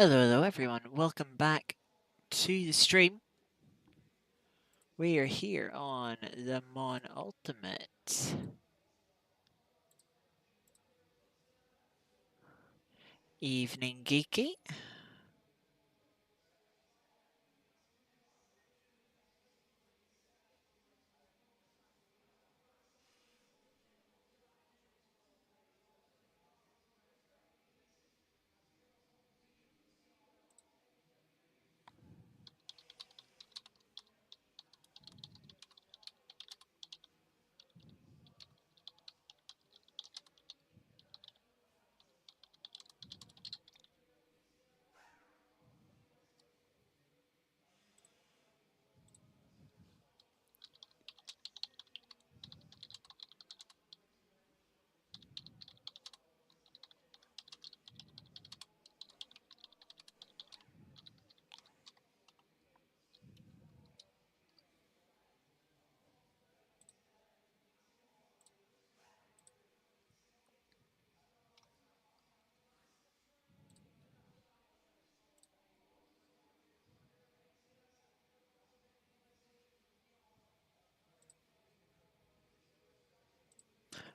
Hello everyone, welcome back to the stream. We are here on the Mon Ultimate. Evening Geeky.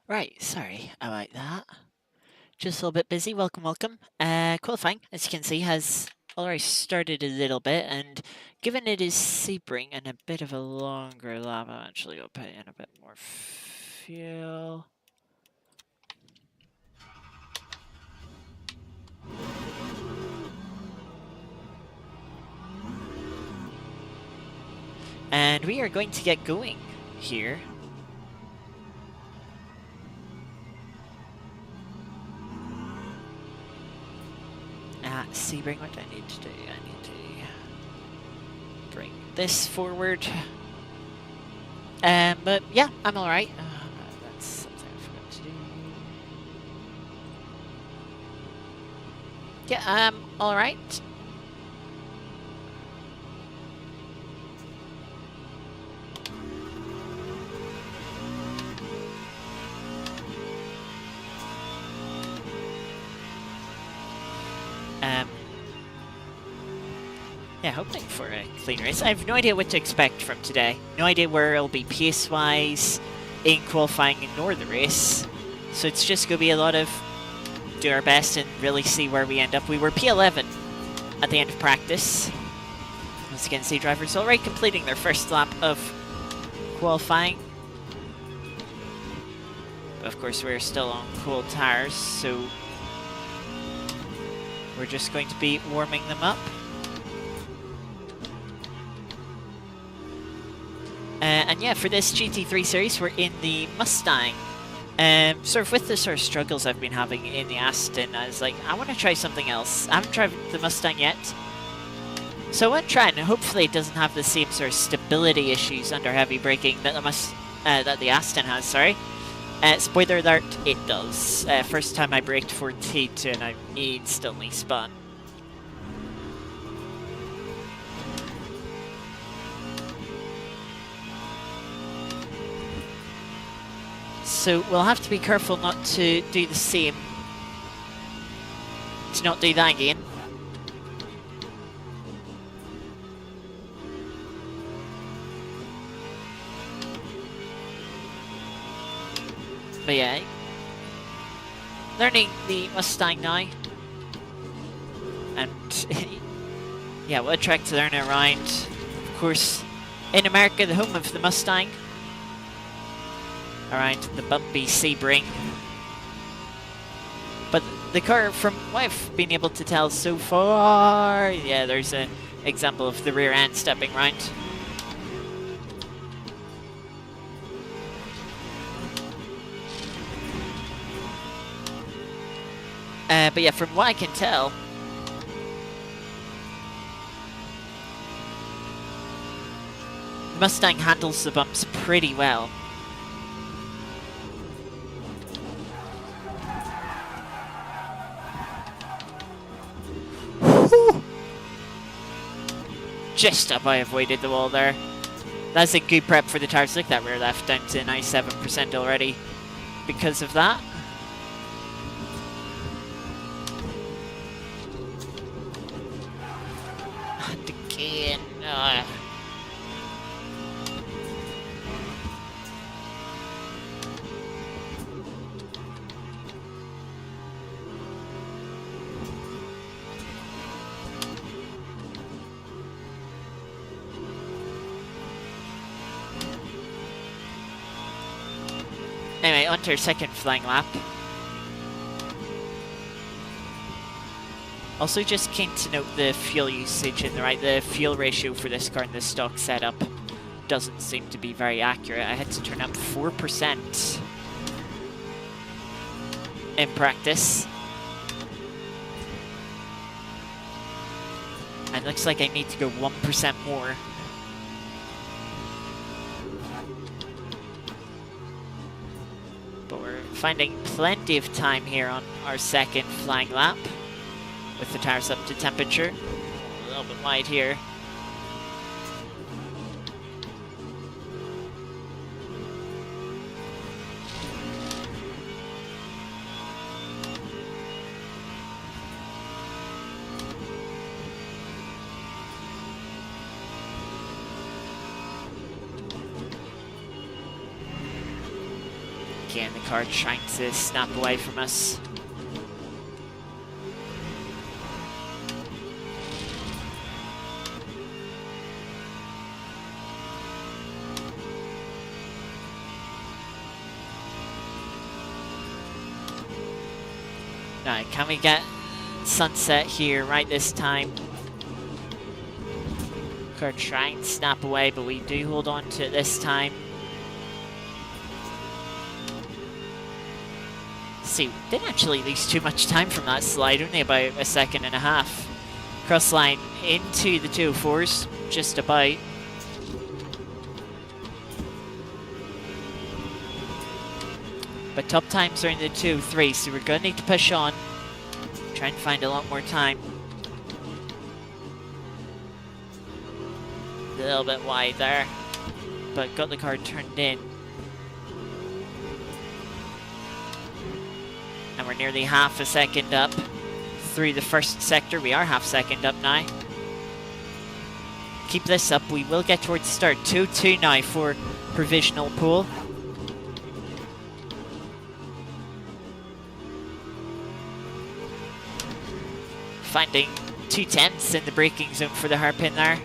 Right, sorry about that. Just a little bit busy, welcome. Qualifying, as you can see, has already started a little bit, and given it is Sebring and a bit of a longer lap, I'm actually going to put in a bit more fuel. And we are going to get going here. At Sebring, what do I need to do? I need to bring this forward. But yeah, I'm alright. That's something I forgot to do. Yeah, I'm alright. Yeah, hoping for a clean race. I have no idea what to expect from today. No idea where it'll be pace-wise, in qualifying, nor the race. So it's just going to be a lot of do our best and really see where we end up. We were P11 at the end of practice. Once again, see drivers already completing their first lap of qualifying. But of course, we're still on cool tires, so we're just going to be warming them up. And yeah, for this GT3 series, we're in the Mustang. Sort of with the sort of struggles I've been having in the Aston, I was like, I want to try something else. I haven't tried the Mustang yet. So I want to try it, and hopefully it doesn't have the same sort of stability issues under heavy braking that the Aston has, sorry. Spoiler alert, it does. First time I braked for T2 and I instantly spun. So we'll have to be careful not to do the same. To not do that again. But yeah, learning the Mustang now. And yeah, what a track to learn around. Of course, in America, the home of the Mustang. Around the bumpy Sebring. But the car, from what I've been able to tell so far, yeah, there's an example of the rear end stepping round. But yeah, from what I can tell, the Mustang handles the bumps pretty well. Just up, I avoided the wall there. That's a good prep for the tires. Look at that rear left down to 97% already because of that. in. Anyway, on to our second flying lap. Also just keen to note the fuel usage in the fuel ratio for this car in the stock setup doesn't seem to be very accurate. I had to turn up 4% in practice. And it looks like I need to go 1% more. But we're finding plenty of time here on our second flying lap with the tires up to temperature. A little bit wide here. Again, the car trying to snap away from us. Now, can we get sunset here right this time? Car trying to snap away, but we do hold on to it this time. See, didn't actually lose too much time from that slide, only about a second and a half. Cross line into the 204s, just about. But top times are in the 203s, so we're going to need to push on. Try and find a lot more time. A little bit wide there, but got the car turned in. And we're nearly half a second up through the first sector. We are half second up now. Keep this up, we will get towards the start. 2-2 now for provisional pole. Finding 2/10 in the braking zone for the hairpin there.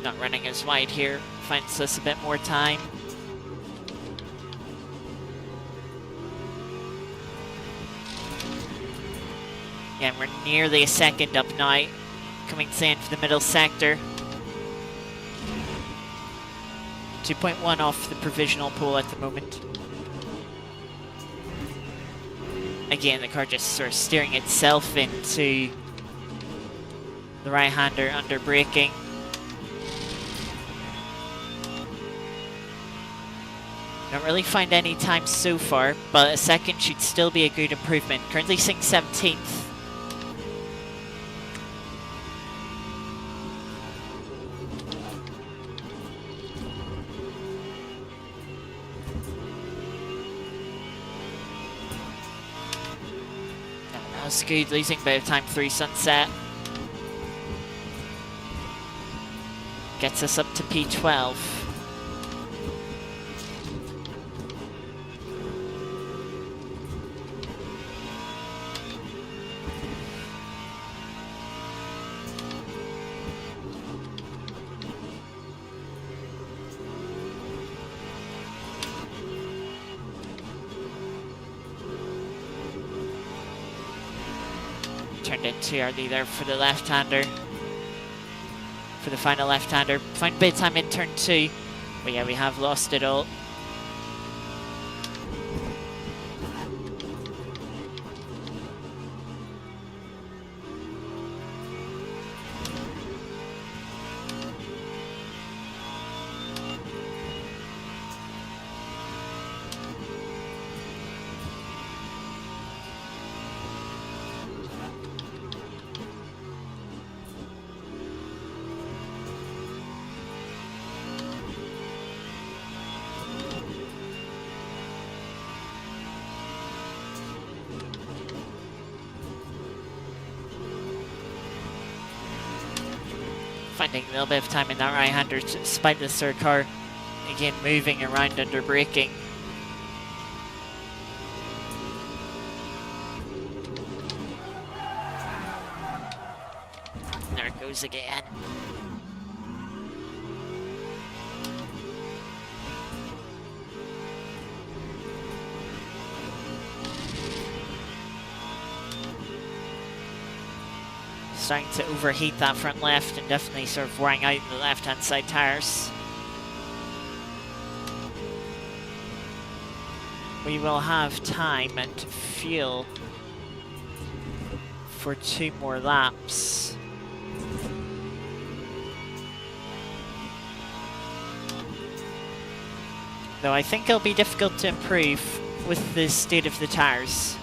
Not running as wide here, finds us a bit more time. Yeah, we're nearly a second up now, coming in for the middle sector. 2.1 off the provisional pole at the moment. Again, the car just sort of steering itself into the right-hander under braking. Don't really find any time so far, but a second should still be a good improvement. Currently sitting 17th. That was good, losing a bit of time through sunset. Gets us up to P12. Turned in too early there for the left-hander. For the final left-hander. Found a bit of time in turn 2. But yeah, we have lost it all. Finding a little bit of time in that right-hander despite the third car again moving around under braking. There it goes again. Starting to overheat that front left and definitely sort of wearing out the left-hand side tyres. We will have time and fuel for 2 more laps. Though I think it'll be difficult to improve with the state of the tyres.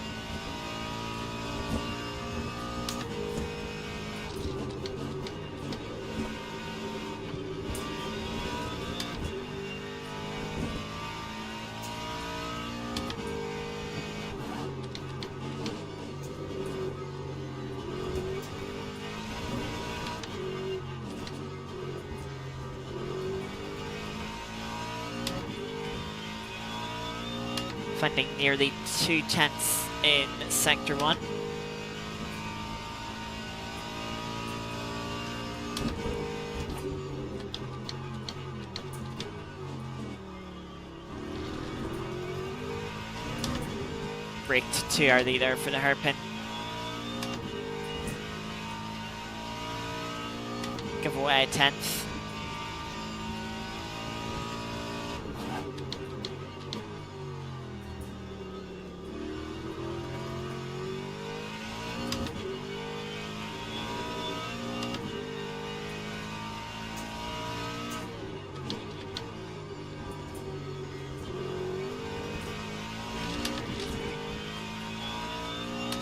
Finding nearly 2/10 in Sector 1. Braked too early there for the hairpin. Give away a 10th.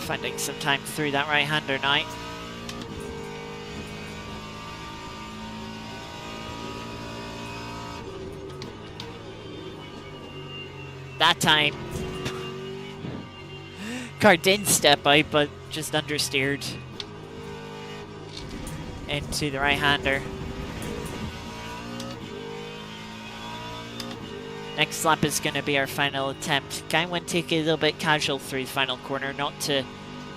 Finding some time through that right-hander now. That time, car didn't step out, but just understeered into the right-hander. Next lap is going to be our final attempt. Guy went take it a little bit casual through the final corner, not to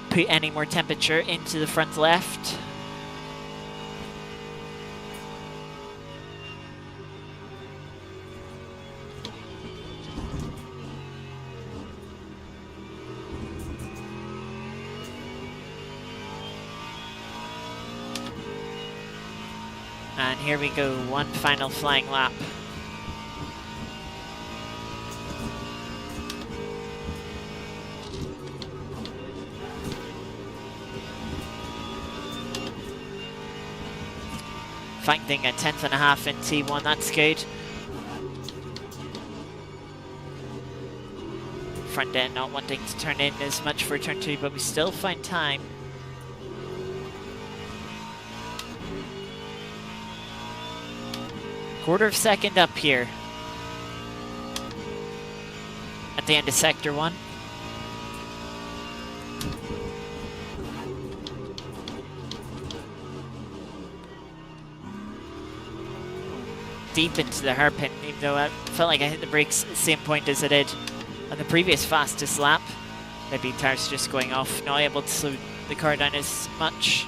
put any more temperature into the front left. And here we go, one final flying lap. Finding a 10.5 in T1, that's good. Front end not wanting to turn in as much for turn 2, but we still find time. Quarter of a second up here at the end of Sector 1. Deep into the hairpin, even though I felt like I hit the brakes at the same point as I did on the previous fastest lap. Maybe tires just going off, not able to slow the car down as much.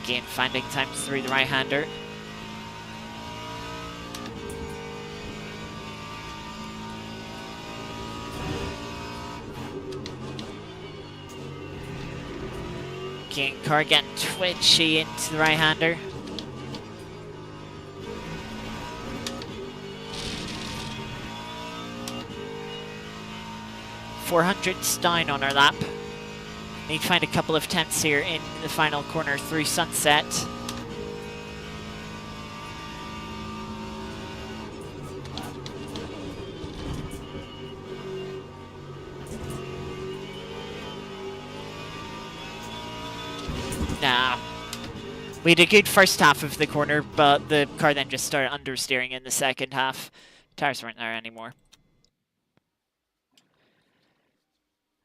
Again, finding time through the right-hander. Again, car getting twitchy into the right-hander. .400 down on our lap. Need to find a couple of tenths here in the final corner through Sunset. Nah. We had a good first half of the corner, but the car then just started understeering in the second half. Tires weren't there anymore.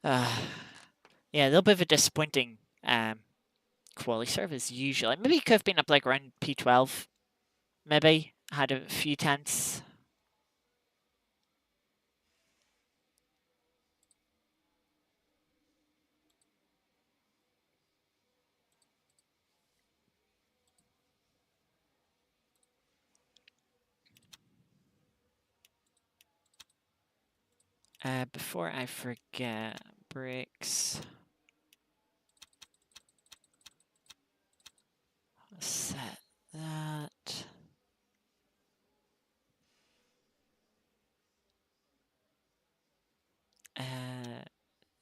Yeah, a little bit of a disappointing quality service usually. Maybe it could have been up like around P12. Maybe. Had a few tenths. Before I forget, brakes. Set that.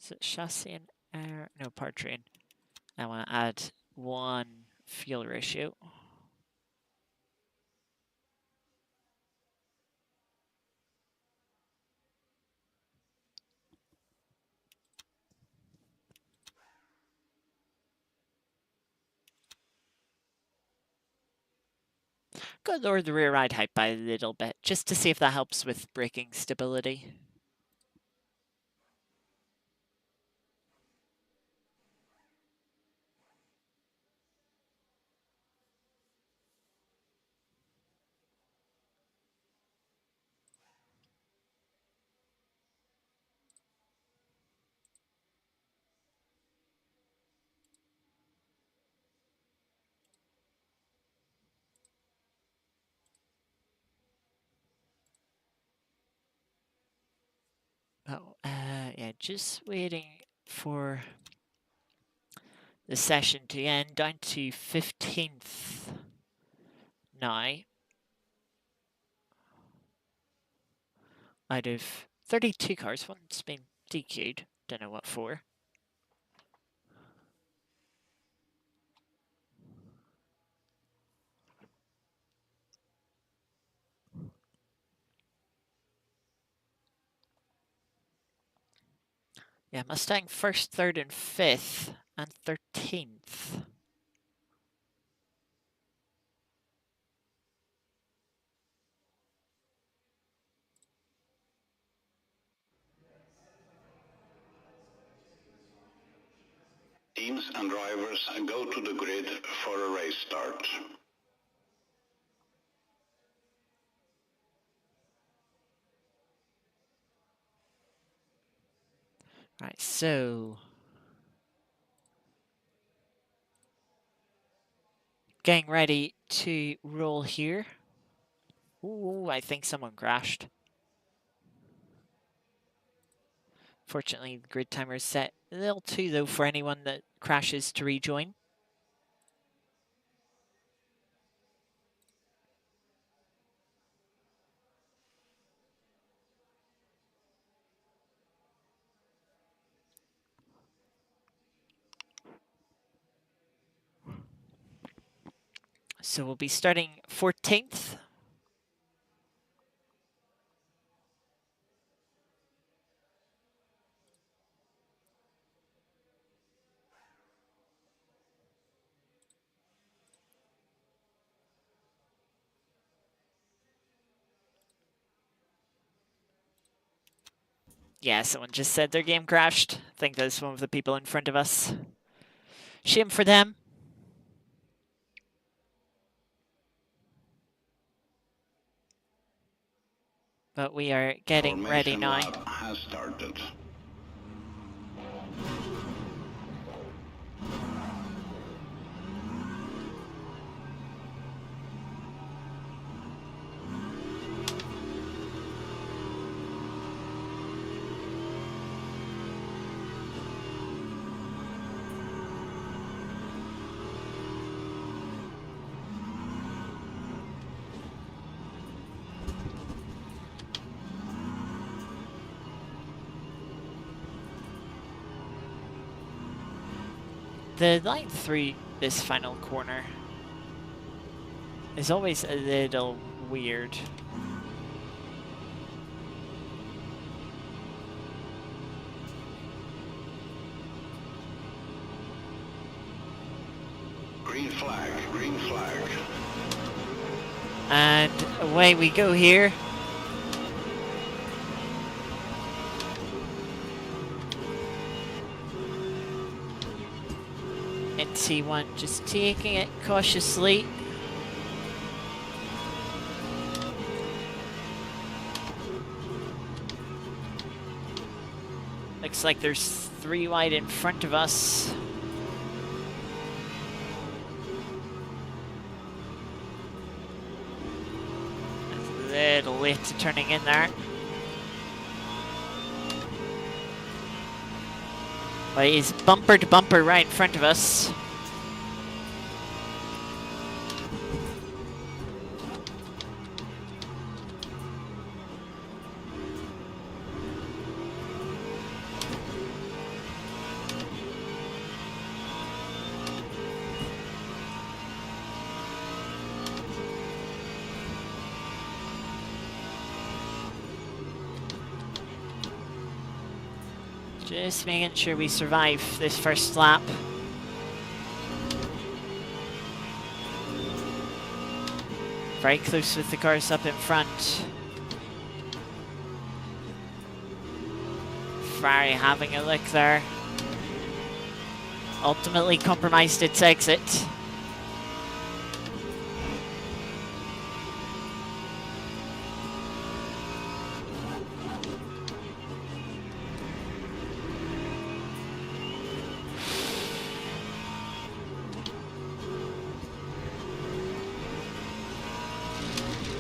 Is it chassis and air? No, powertrain. I want to add 1 fuel ratio. Go lower the rear ride height by a little bit, just to see if that helps with braking stability. Oh, yeah, just waiting for the session to end, down to 15th now. Out of 32 cars, one's been DQ'd, don't know what for. Yeah, Mustang 1st, 3rd, and 5th, and 13th. Teams and drivers go to the grid for a race start. Right, so getting ready to roll here. Ooh, I think someone crashed. Fortunately, the grid timer is set a little too low for anyone that crashes to rejoin. So we'll be starting 14th. Yeah, someone just said their game crashed. I think that's one of the people in front of us. Shame for them. But we are getting ready now. Lap has started. The line through this final corner is always a little weird. Green flag, green flag. And away we go here. In T1, just taking it cautiously. Looks like there's 3 wide in front of us. A little late to turning in there. But he's bumper to bumper right in front of us. Just making sure we survive this first lap. Very close with the cars up in front. Ferrari having a look there. Ultimately compromised its exit.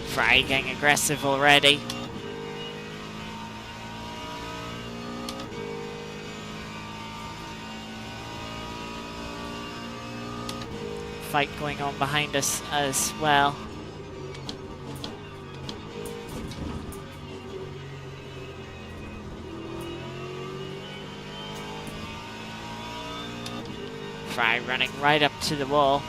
Ferrari getting aggressive already. Fight going on behind us as well. Ferrari running right up to the wall.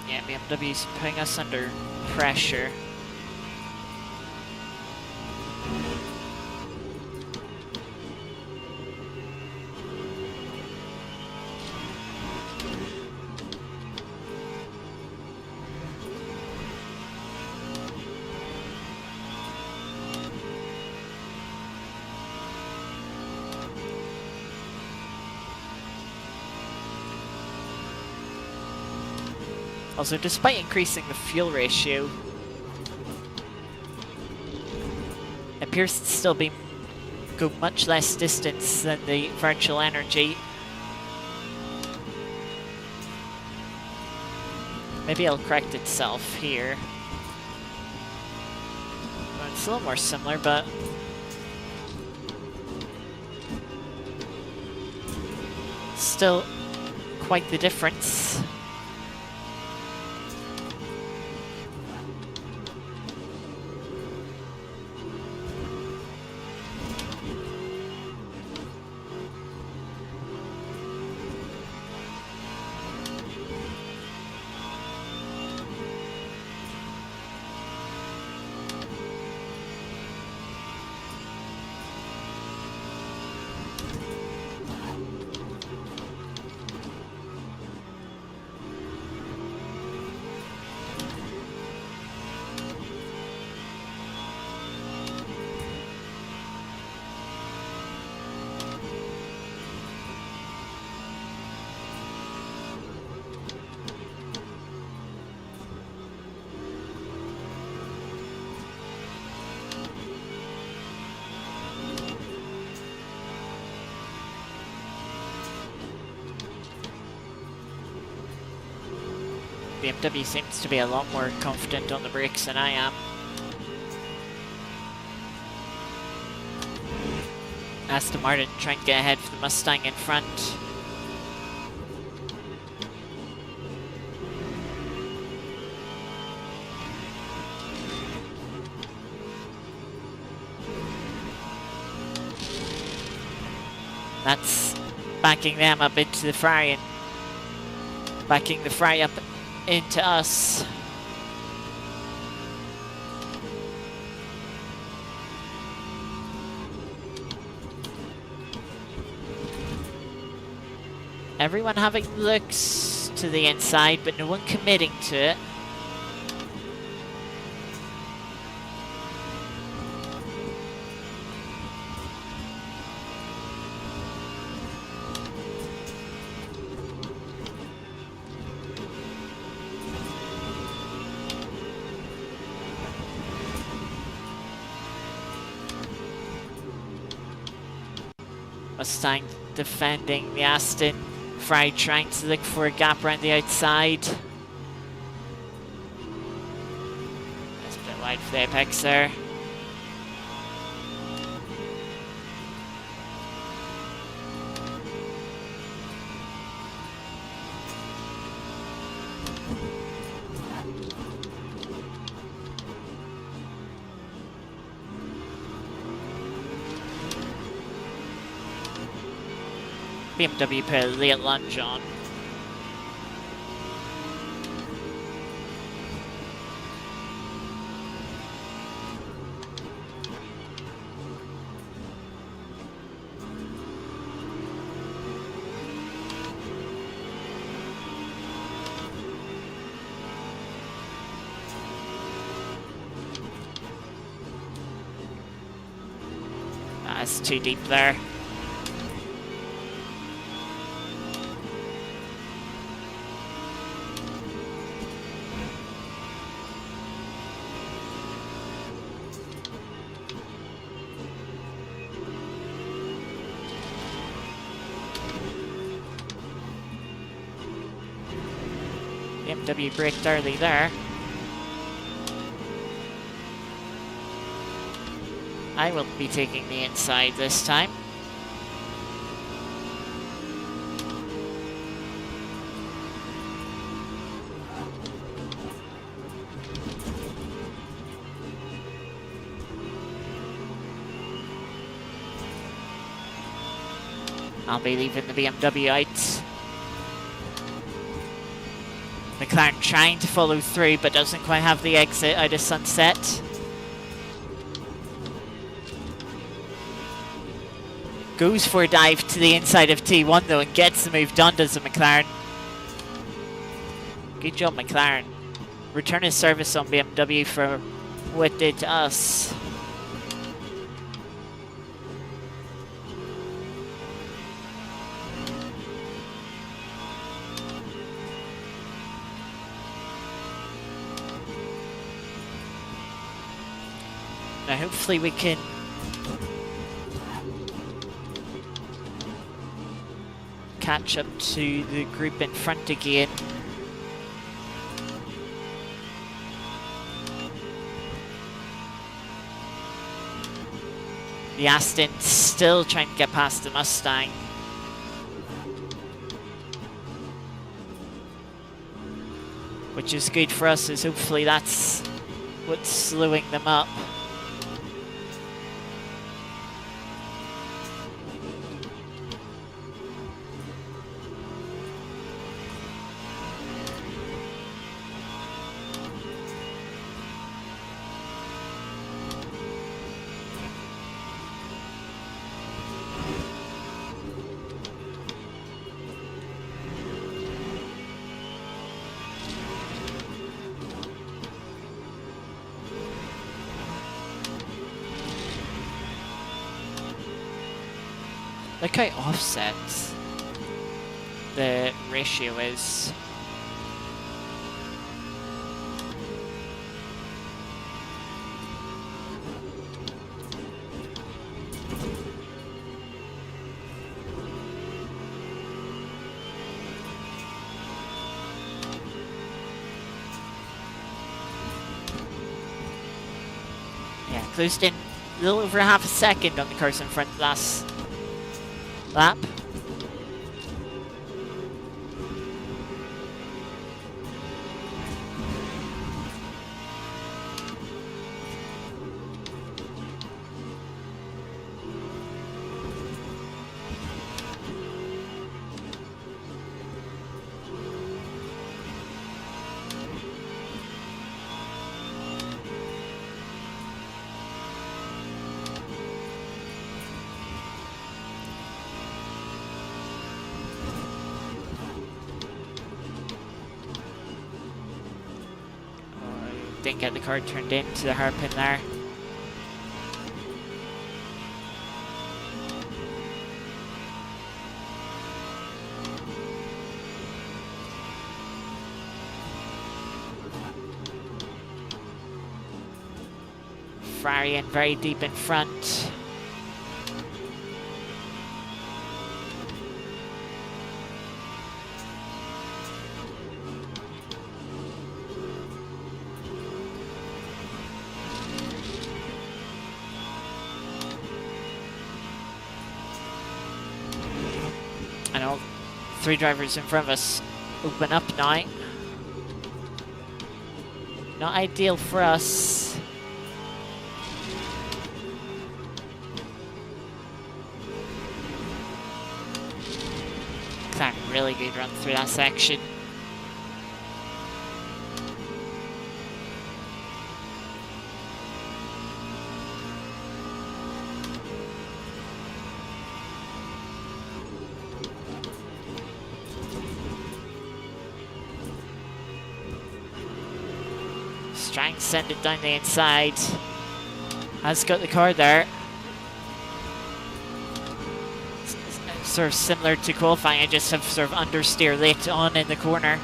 Yeah, BMW's putting us under pressure. Also, despite increasing the fuel ratio, it appears to still go much less distance than the virtual energy. Maybe it'll correct itself here. Well, it's a little more similar, but still quite the difference. BMW seems to be a lot more confident on the brakes than I am. Aston Martin trying to get ahead for the Mustang in front. That's backing them up into the fry and backing the fry up into us. Everyone having looks to the inside, but no one committing to it. Mustang defending the Aston. Fry trying to look for a gap around the outside. That's a bit wide for the apex there. BMW put a late lunge on. That's too deep there. BMW braked early there. I will be taking the inside this time. I'll be leaving the BMW out. McLaren trying to follow through, but doesn't quite have the exit out of Sunset. Goes for a dive to the inside of T1 though and gets the move done, does the McLaren. Good job, McLaren. Return his service on BMW for what it did to us. Now hopefully we can catch up to the group in front again. The Aston still trying to get past the Mustang. Which is good for us, as hopefully that's what's slowing them up. Look how offset the ratio is. Yeah, closed in a little over half a second on the cars in front last lap. Didn't get the car turned into the hairpin there. Ferrari in very deep in front. And all three drivers in front of us open up now. Not ideal for us. That really good run through that section. Trying to send it down the inside. Has got the car there. Sort of similar to qualifying, I just have sort of understeer late on in the corner.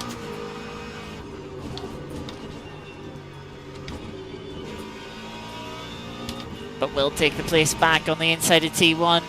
But will take the place back on the inside of T1.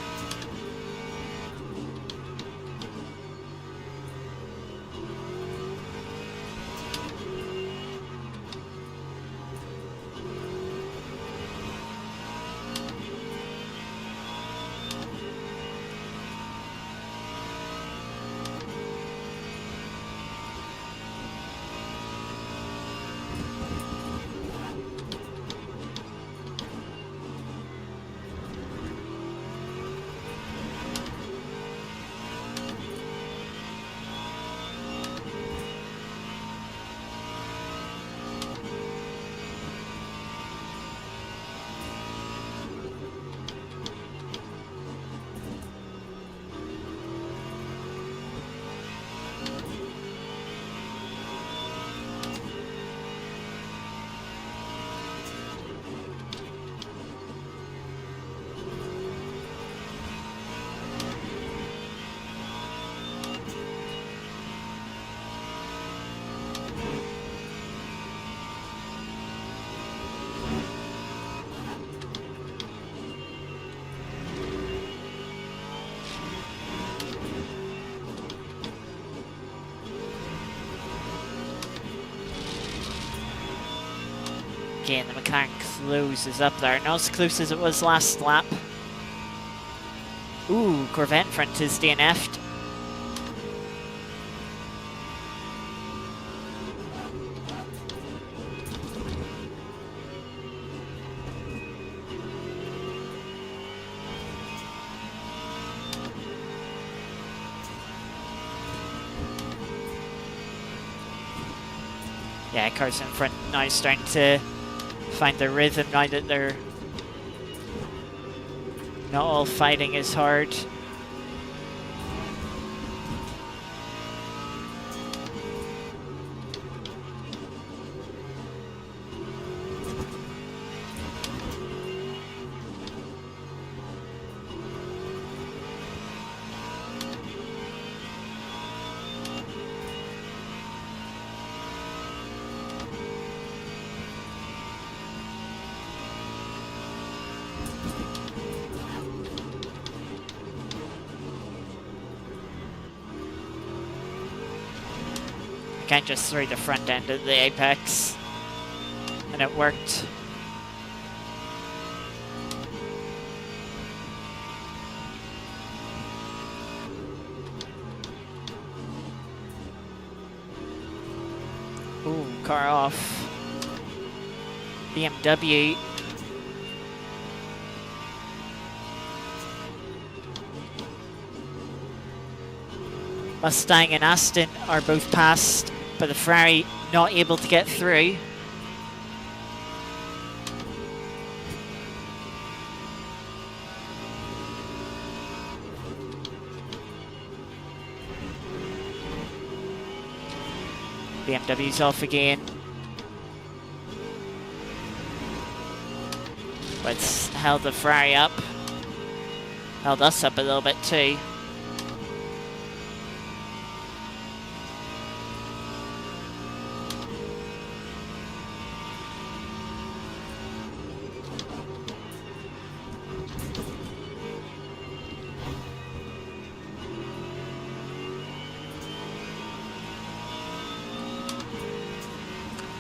Again, the McLaren closes up there. Not as close as it was last lap. Ooh, Corvette in front is DNF'd. Yeah, cars in front now starting to find their rhythm now that they're not all fighting as hard. Can't just throw the front end at the apex, and it worked. car off. BMW. Mustang and Aston are both passed, but the Ferrari not able to get through. BMW's off again. But it's held the Ferrari up. Held us up a little bit too.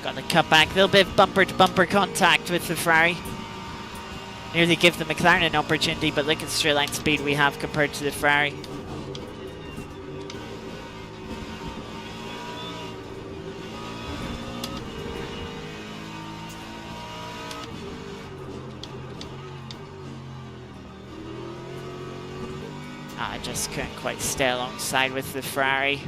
Got the cut back, a little bit of bumper-to-bumper contact with the Ferrari. Nearly give the McLaren an opportunity, but look at the straight line speed we have compared to the Ferrari. I just couldn't quite stay alongside with the Ferrari.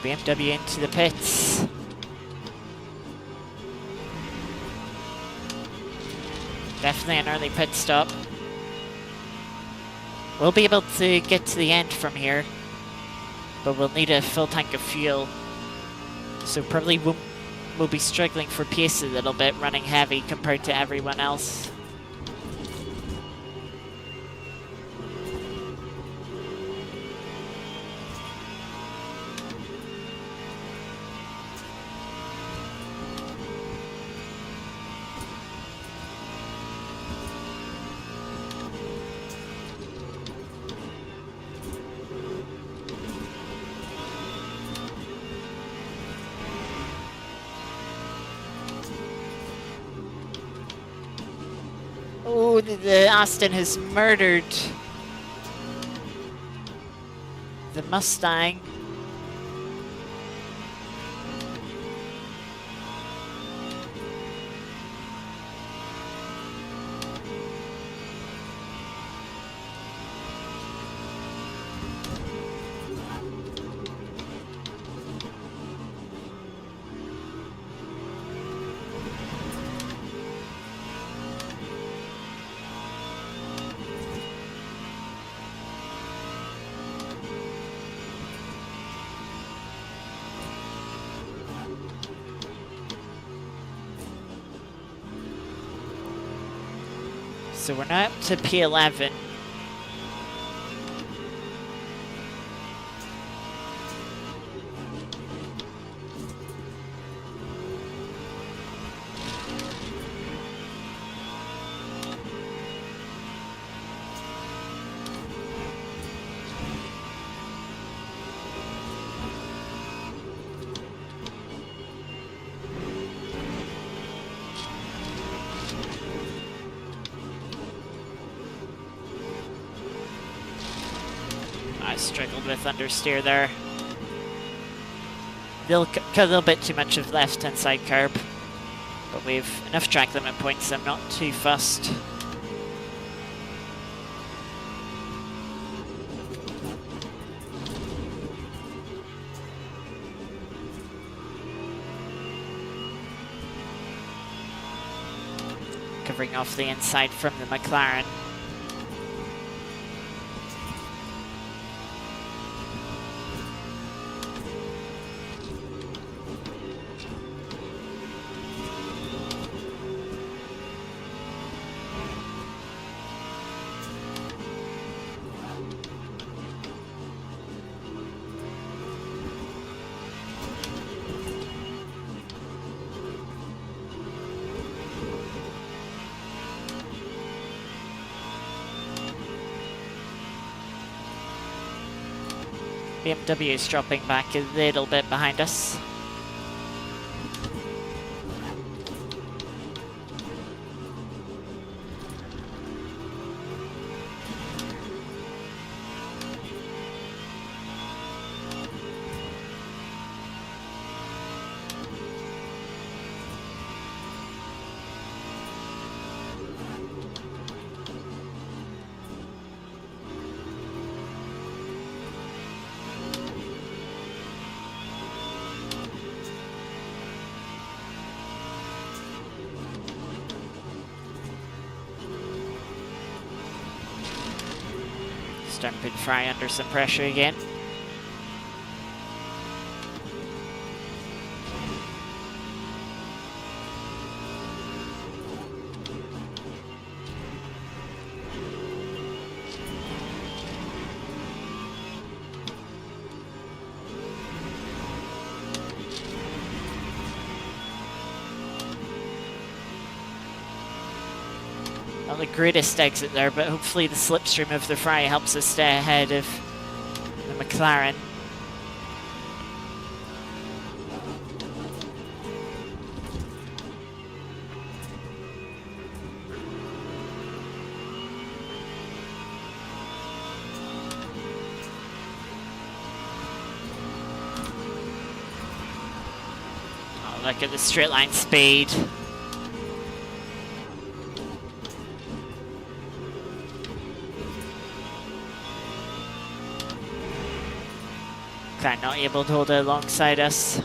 BMW into the pits. Definitely an early pit stop. We'll be able to get to the end from here, but we'll need a full tank of fuel. So probably we'll be struggling for pace a little bit, running heavy compared to everyone else. Oh, the Aston has murdered the Mustang. So we're now up to P11. I struggled with understeer there. They'll cut a little bit too much of left-hand side curb, but we've enough track limit points, so I'm not too fussed. Sebring off the inside from the McLaren. BMW is dropping back a little bit behind us. Starting to put Fry under some pressure again. Not the greatest exit there, but hopefully the slipstream of the Fry helps us stay ahead of the McLaren. Oh, look at the straight line speed. Not able to hold it alongside us.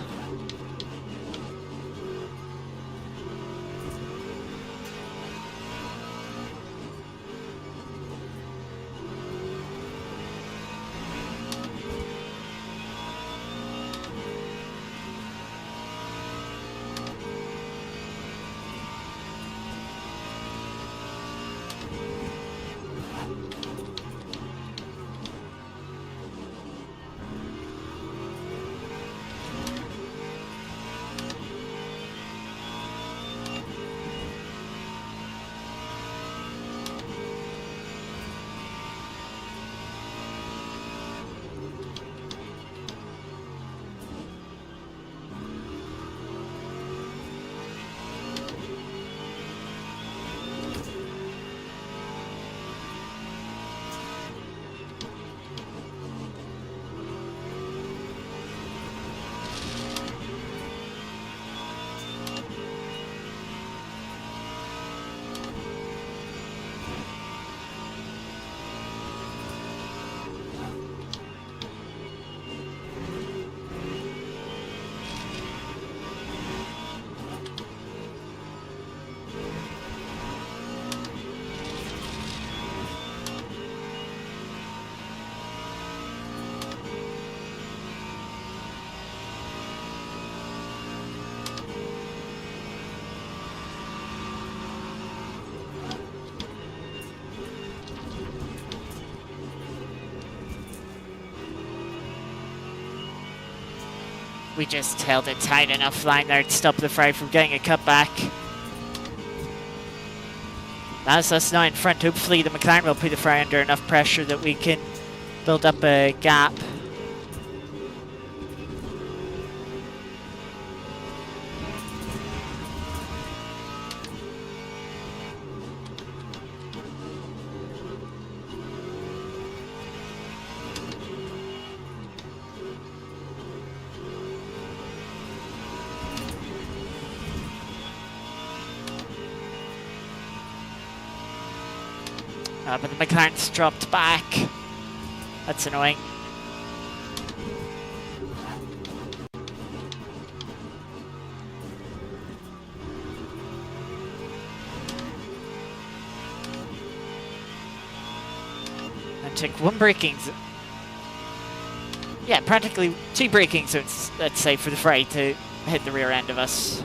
We just held a tight enough line there to stop the Fry from getting a cutback. That's us now in front. Hopefully the McLaren will put the Fry under enough pressure that we can build up a gap. But the McLaren's dropped back. That's annoying. took one braking zone. Yeah, practically 2 braking zones, let's say, for the fray to hit the rear end of us.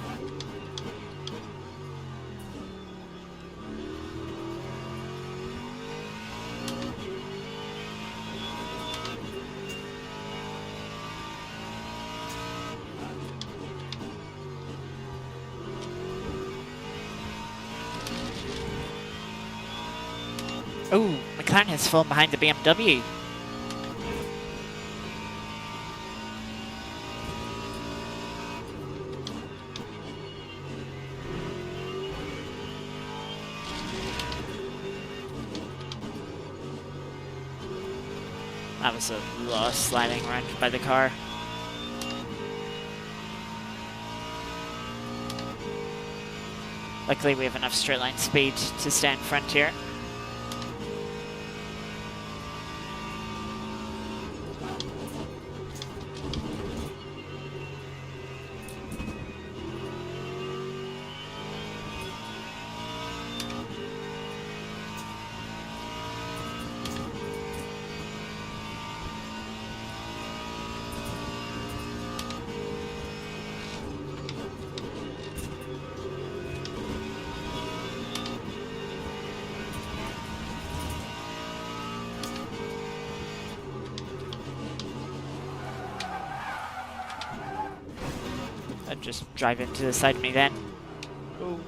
Oh, McLaren has fallen behind the BMW. That was a lot of sliding around by the car. Luckily we have enough straight line speed to stay in front here. Just drive into the side of me then. Ooh.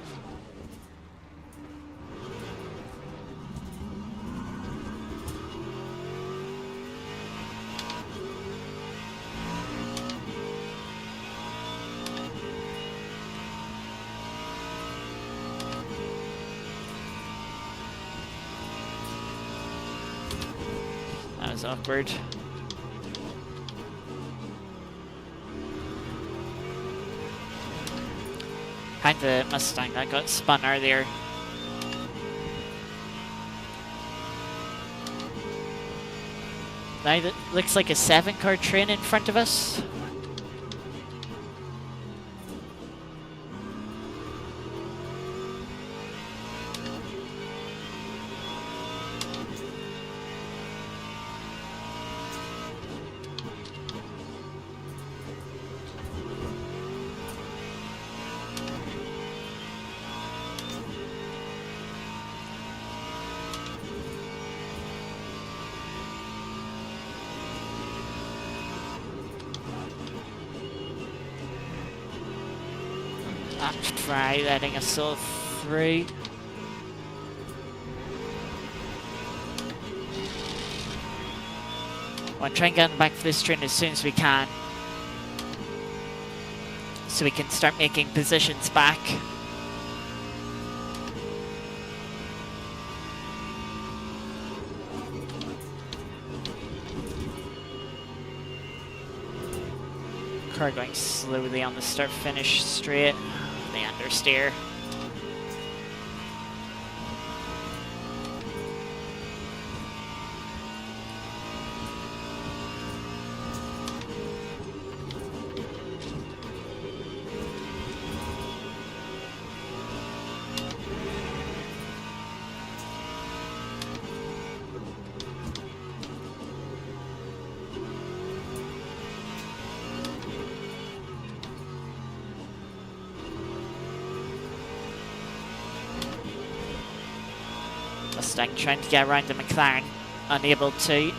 That was awkward. Behind the Mustang that got spun earlier. Now that looks like a 7-car train in front of us. Try letting us all through. We'll try and get back for this train as soon as we can, so we can start making positions back. Car going slowly on the start-finish straight. The understeer. Mustang trying to get around the McLaren, unable to.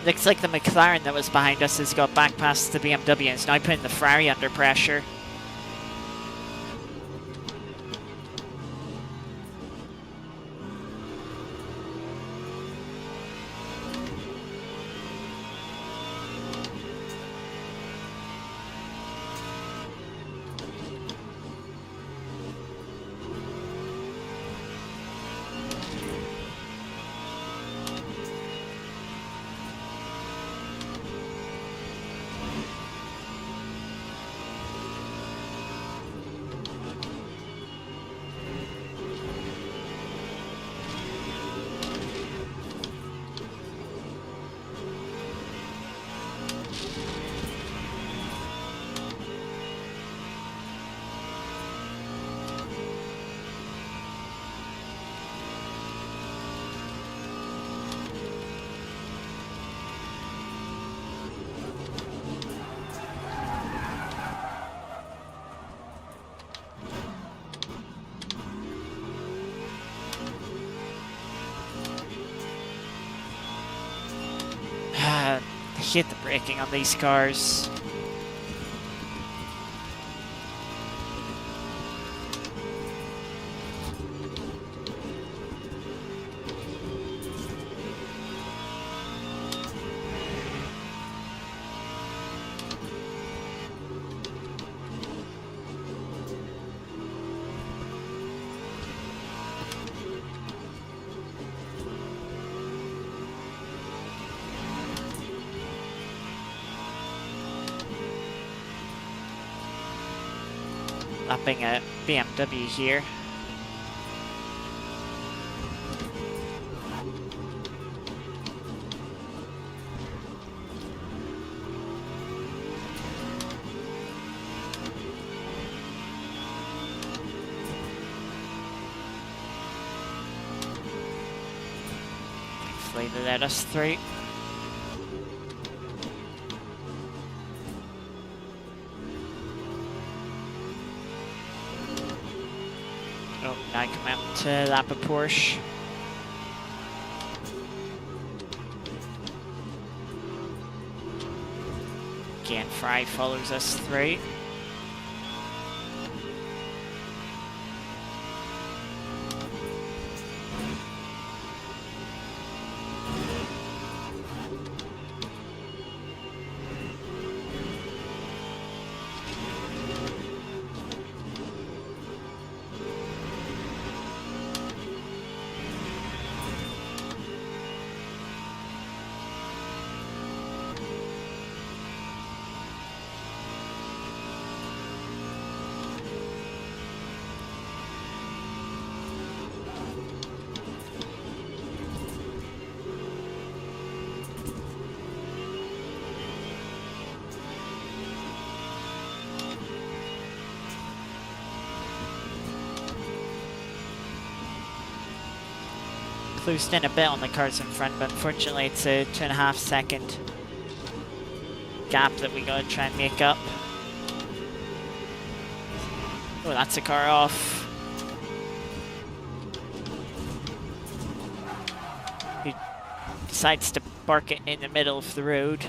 Looks like the McLaren that was behind us has got back past the BMW and is now putting the Ferrari under pressure. hate the braking on these cars. Lapping a BMW here. Thankfully they let us through. Oh, now I come out to lap a Porsche. Again, Fry follows us through. Closed in a bit on the cars in front, but unfortunately it's a 2.5 second gap that we gotta try and make up. Oh, that's a car off. He decides to park it in the middle of the road.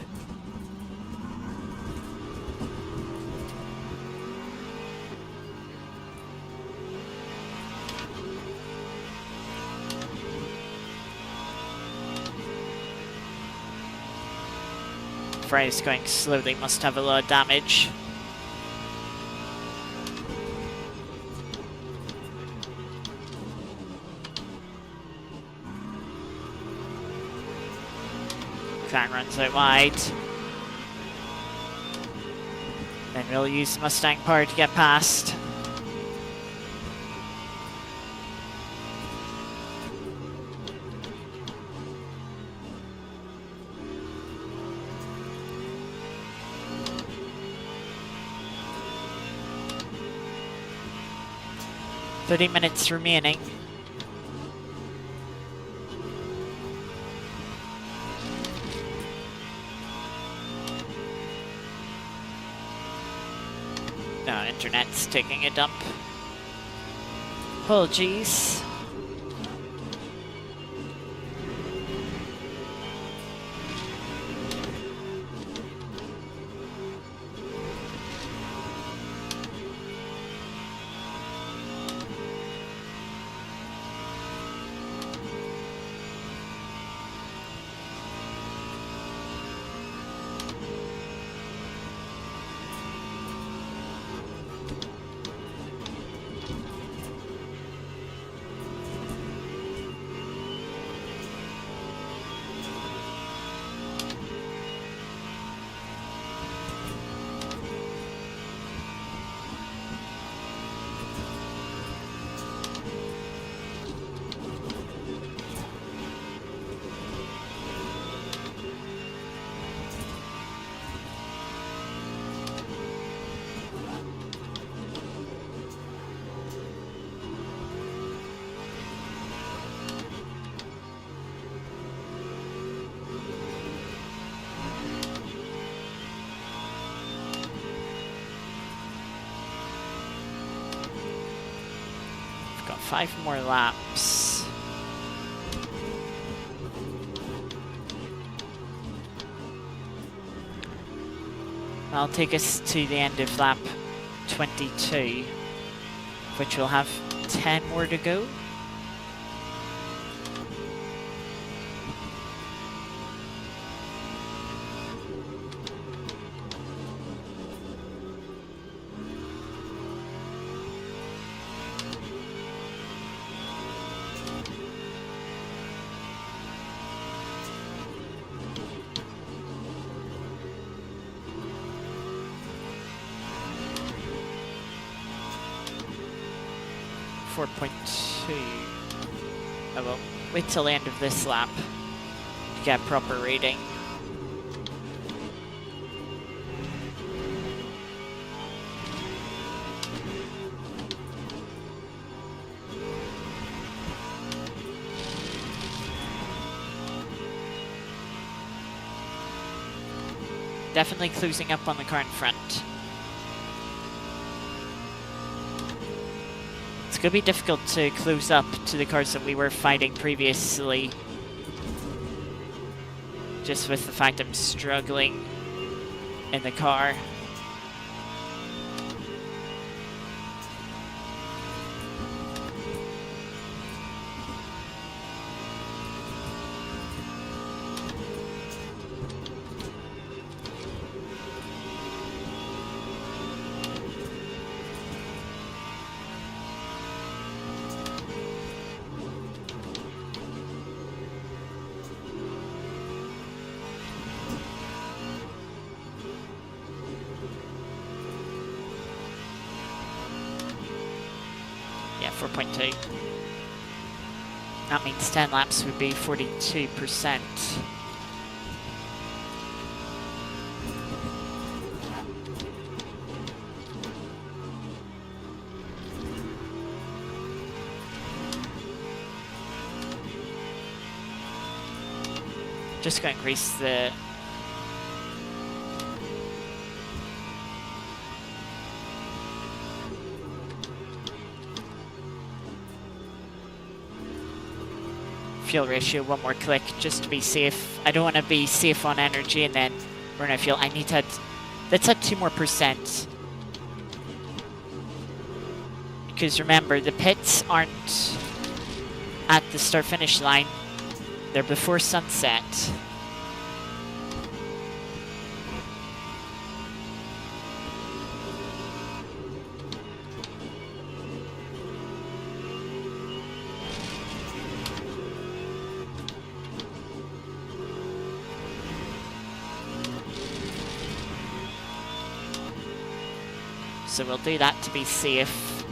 Fry's going slowly, must have a lot of damage. McLaren runs out wide. Then we'll use the Mustang power to get past. "30 minutes remaining." No, internet's taking a dump. Apologies. Got 5 more laps. I'll take us to the end of lap 22, which will have 10 more to go. I will wait till the end of this lap to get proper reading. Definitely closing up on the car in front. It's going to be difficult to close up to the cars that we were fighting previously. Just with the fact I'm struggling in the car. Yeah, 4.2. That means 10 laps would be 42%. Just going to increase the fuel ratio one more click just to be safe. I don't want to be safe on energy and then run out of fuel. I need to let's add 2 more %. Because remember, the pits aren't at the start finish line. They're before sunset. So we'll do that to be safe,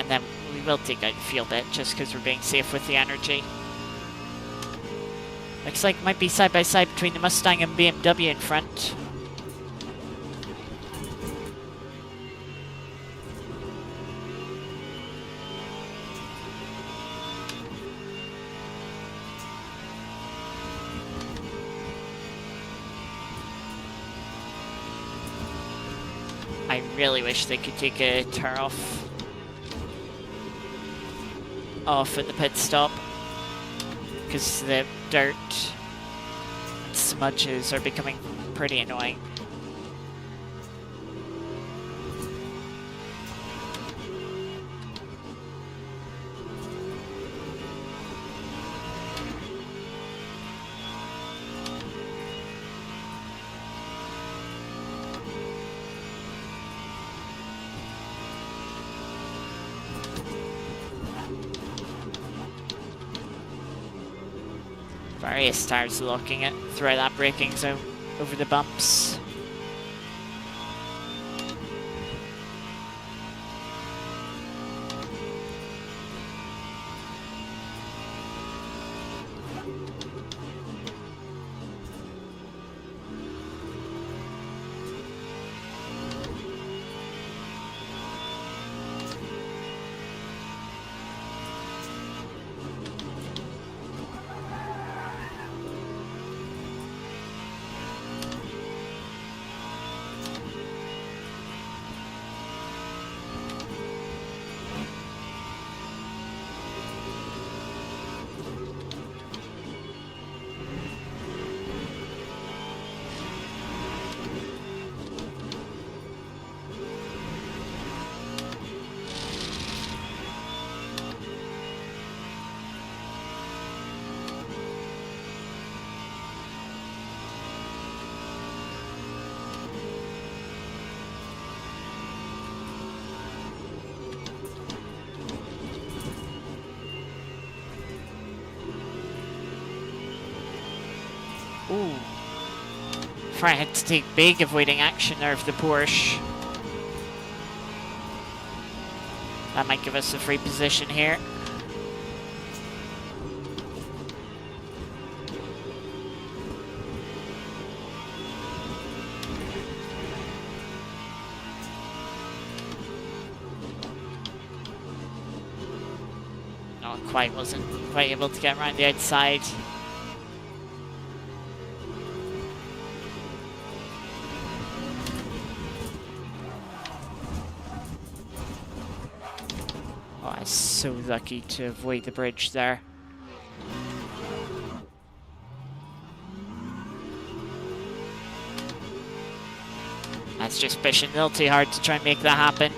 and then we will take out the fuel bit just because we're being safe with the energy. Looks like it might be side by side between the Mustang and BMW in front. I really wish they could take a turn off at the pit stop, because the dirt and smudges are becoming pretty annoying. Various tires locking it throughout that braking zone over the bumps. Before I had to take big avoiding action there of the Porsche. That might give us a free position here. Wasn't quite able to get around the outside. Oh, I was so lucky to avoid the bridge there. That's just pushing a little too hard to try and make that happen.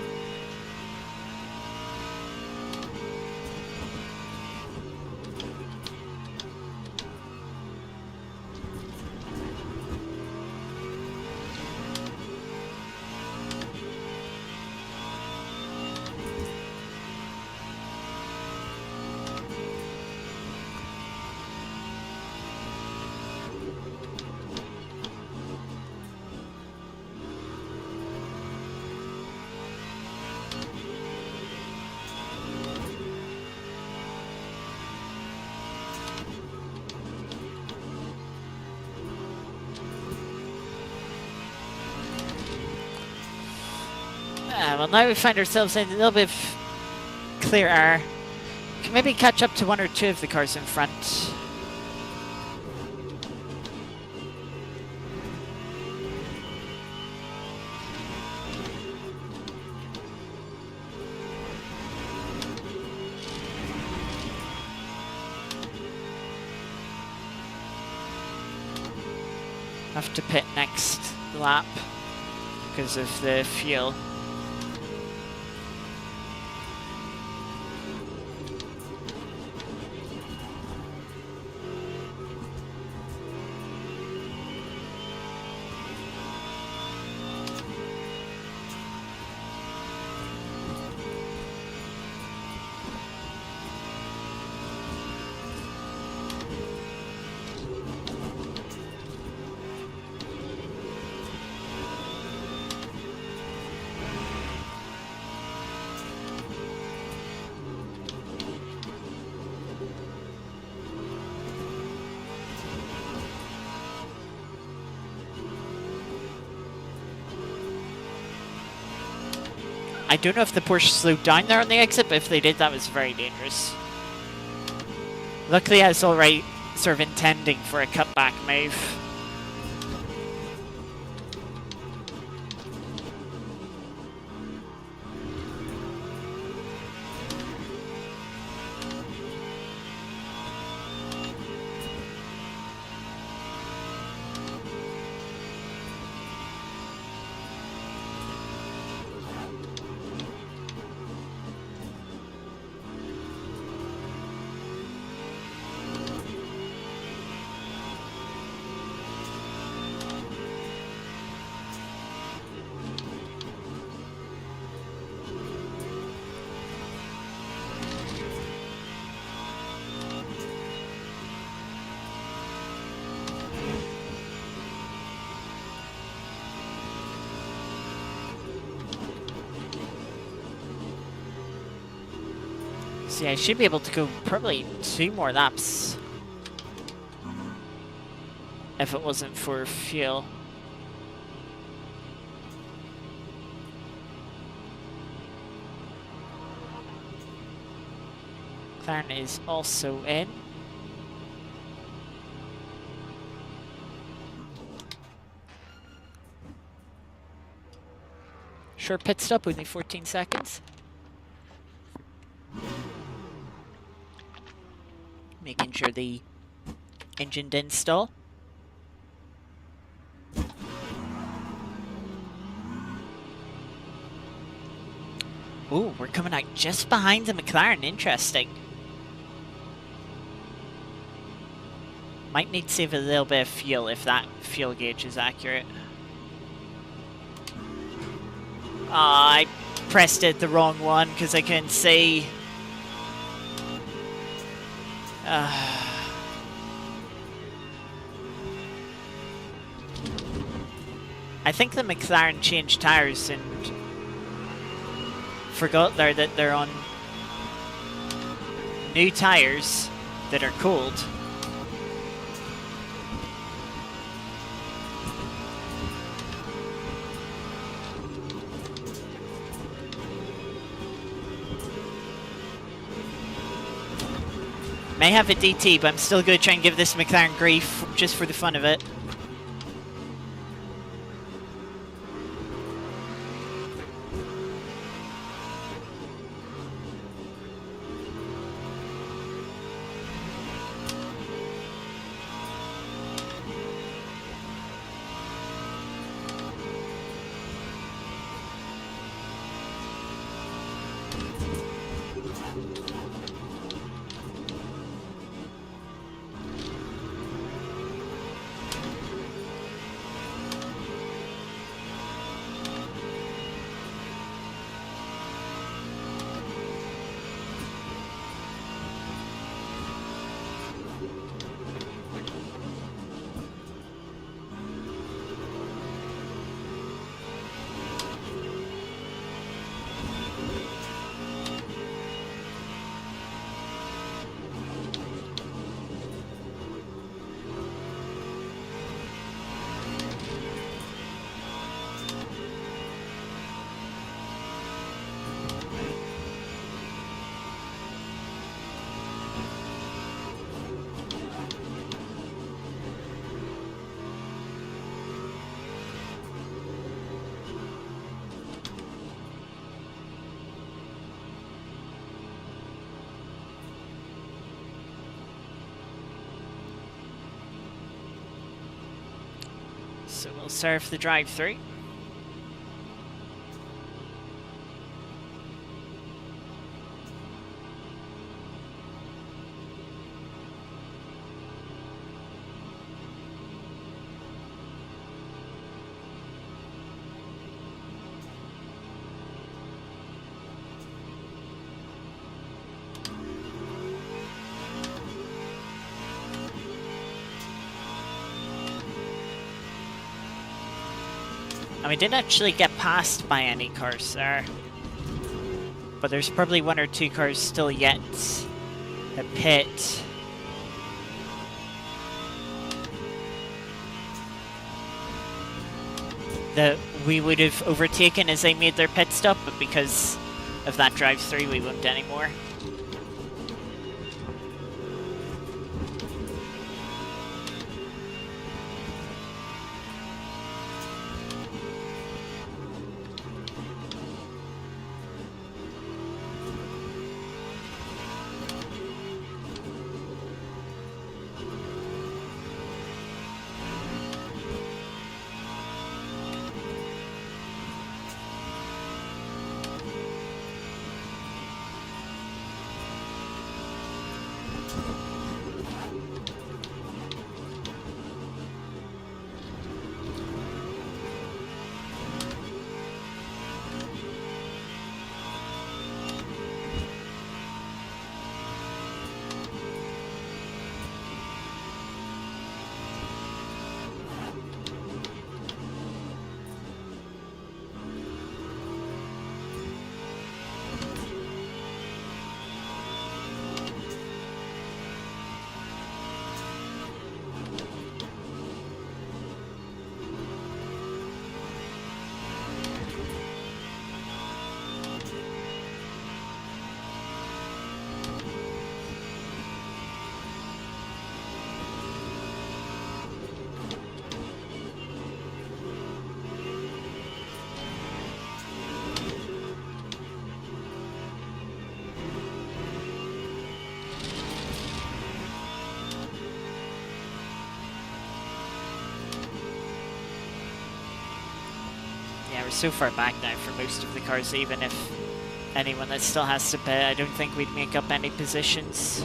Well, now we find ourselves in a little bit of clear air. Can maybe catch up to one or two of the cars in front. Have to pit next lap because of the fuel. I don't know if the Porsche slowed down there on the exit, but if they did, that was very dangerous. Luckily, I was alright, sort of intending for a cutback move. So yeah, I should be able to go probably 2 more laps if it wasn't for fuel. McLaren is also in. Short pit stop, only 14 seconds. Making sure the engine didn't stall. Ooh, we're coming out just behind the McLaren, interesting. Might need to save a little bit of fuel if that fuel gauge is accurate. I pressed it the wrong one because I couldn't see. I think the McLaren changed tires and forgot there that they're on new tires that are cold. May have a DT, but I'm still going to try and give this McLaren grief just for the fun of it. So we'll serve the drive-through. And we didn't actually get passed by any cars there. But there's probably one or two cars still yet at pit. That we would have overtaken as they made their pit stop, but because of that drive-through we won't anymore. Yeah, we're so far back now for most of the cars, even if anyone that still has to pit, I don't think we'd make up any positions.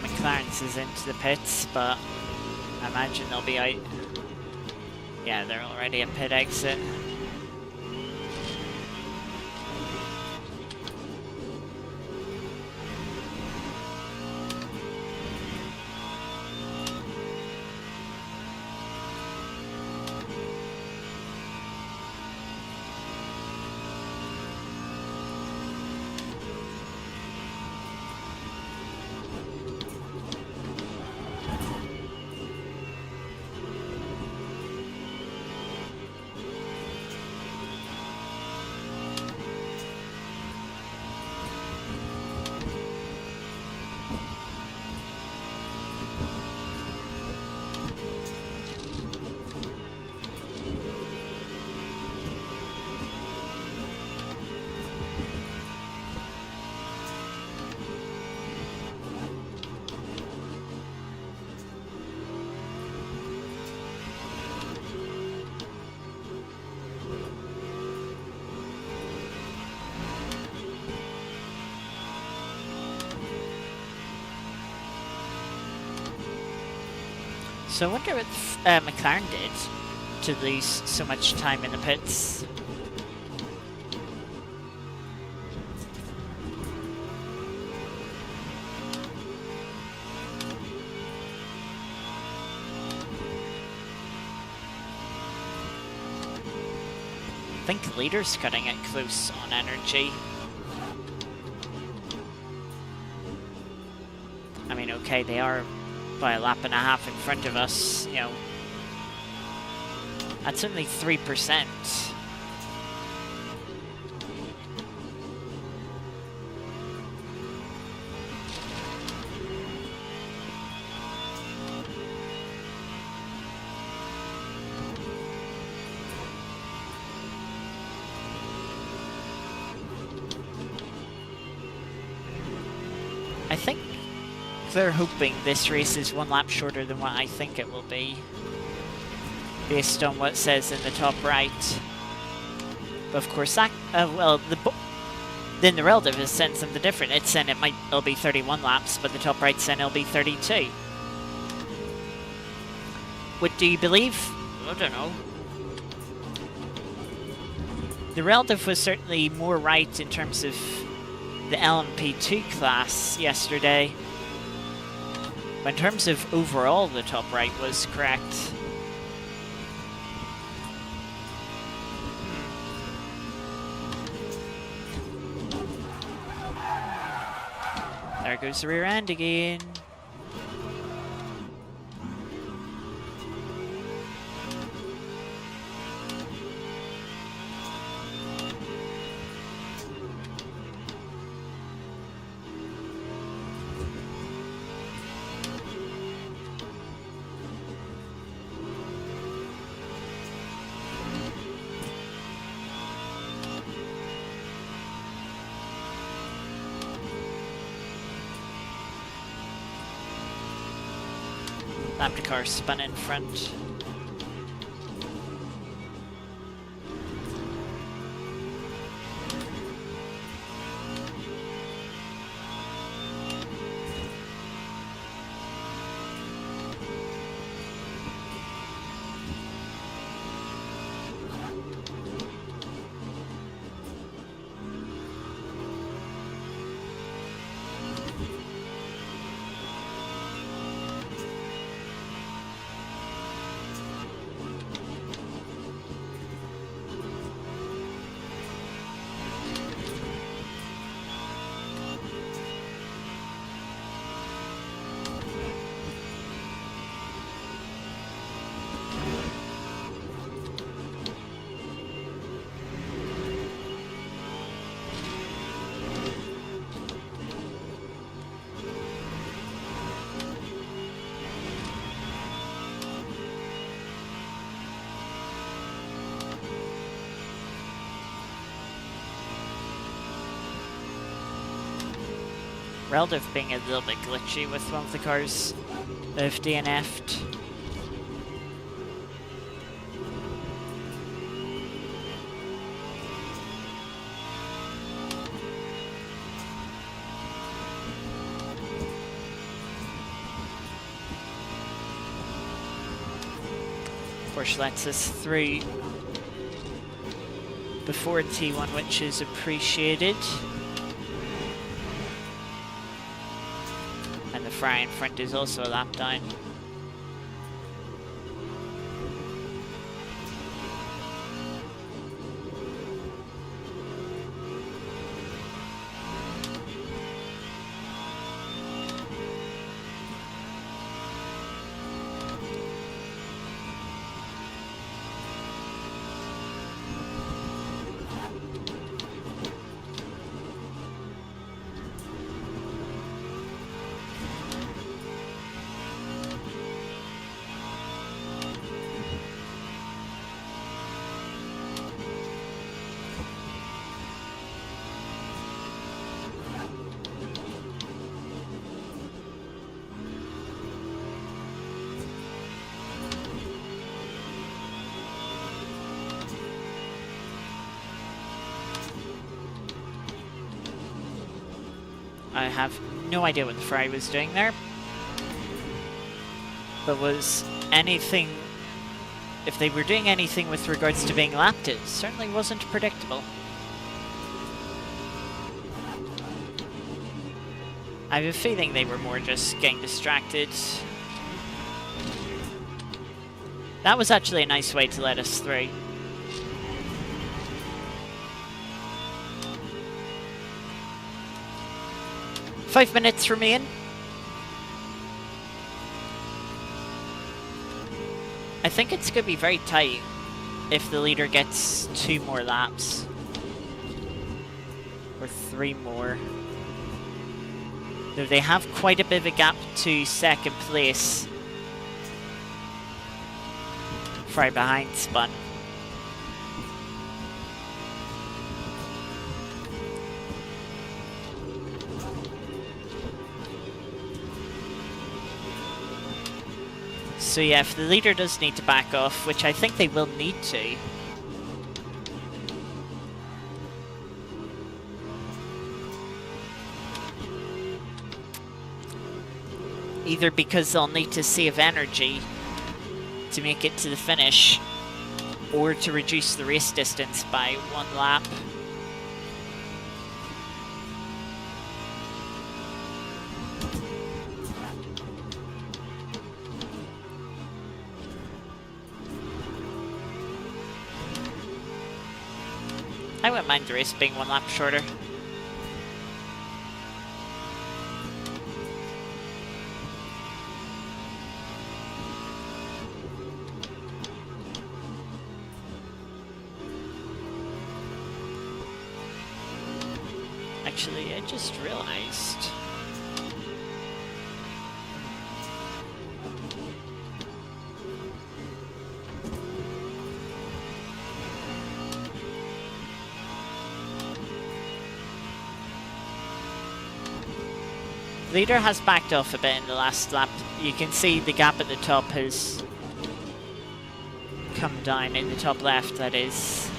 the McLarens is into the pits, but I imagine they'll be out. Yeah, they're already at pit exit. So I wonder what McLaren did to lose so much time in the pits. I think leader's cutting it close on energy. I mean, okay, they are by a lap and a half in front of us, you know. That's only 3%. I think they're hoping this race is 1 lap shorter than what I think it will be, based on what it says in the top right. But of course, that well, then the relative has sent something different. It's saying it'll be 31 laps, but the top right saying it'll be 32. What do you believe? I don't know. The relative was certainly more right in terms of the LMP2 class yesterday. But in terms of overall, the top right was correct. There goes the rear end again. Lap car spun in front. Relative being a little bit glitchy with one of the cars of DNF'd. course lets us through before T1, which is appreciated. And the fry in front is also a lap down. I have no idea what the fry was doing there. But was anything... If they were doing anything with regards to being lapped, it certainly wasn't predictable. I have a feeling they were more just getting distracted. That was actually a nice way to let us through. Five minutes remain. I think it's going to be very tight if the leader gets 2 more laps. Or 3 more. Though they have quite a bit of a gap to second place. Fry behind spun. So yeah, if the leader does need to back off, which I think they will need to. Either because they'll need to save energy to make it to the finish, or to reduce the race distance by 1 lap. I wouldn't mind the race being 1 lap shorter. Actually, I just realized. Leader has backed off a bit in the last lap. You can see the gap at the top has come down in the top left, that is.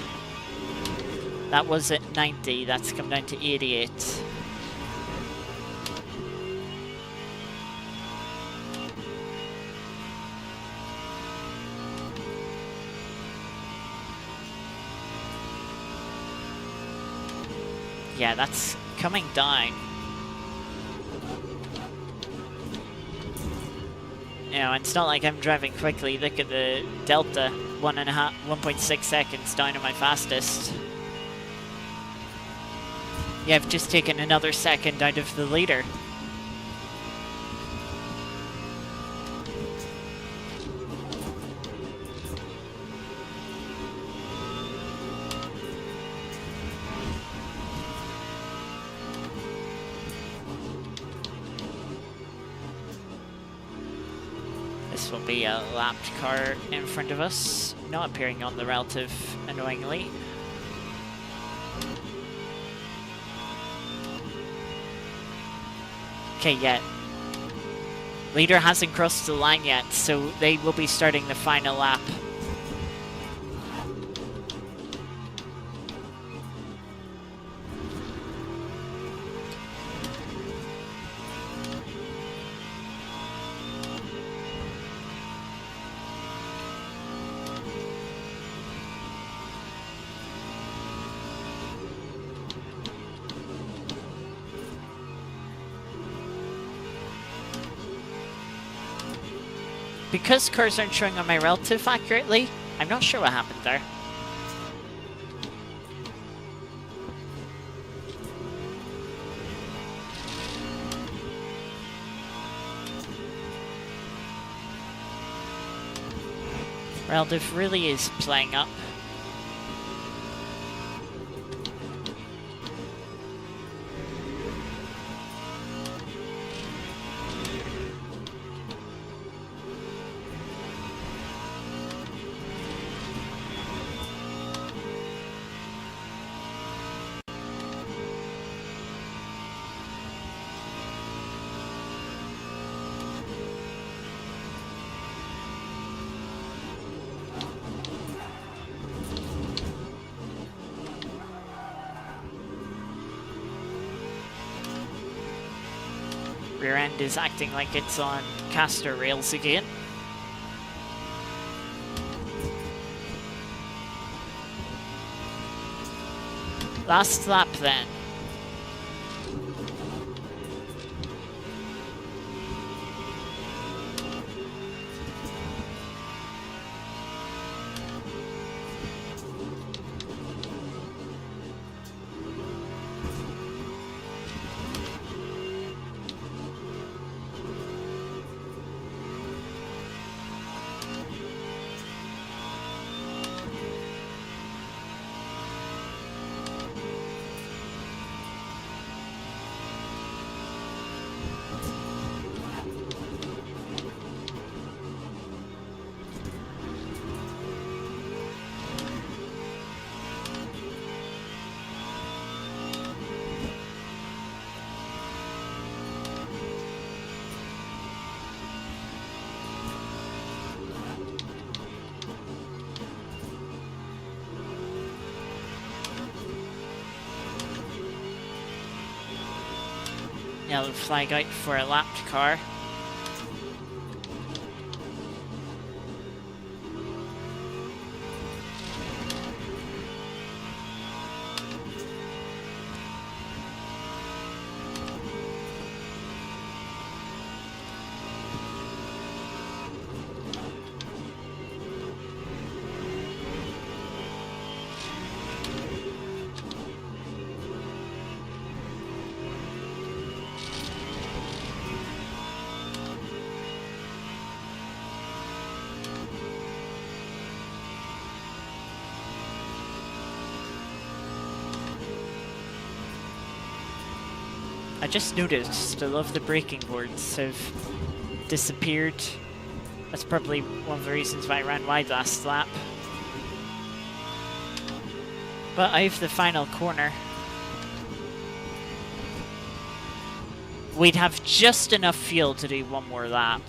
That was at 90, that's come down to 88. Yeah, that's coming down. You know, it's not like I'm driving quickly. Look at the delta, 1.6 seconds down to my fastest. Yeah, I've just taken another second out of the leader. This will be a lapped car in front of us, not appearing on the relative, annoyingly. Okay, yeah. Leader hasn't crossed the line yet, so they will be starting the final lap. Because cars aren't showing on my relative accurately, I'm not sure what happened there. Relative really is playing up. Rear end is acting like it's on caster rails again. Last lap then. Yellow flag out for a lapped car. I just noticed a lot of the braking boards have disappeared. That's probably one of the reasons why I ran wide last lap. But I have the final corner. We'd have just enough fuel to do one more lap.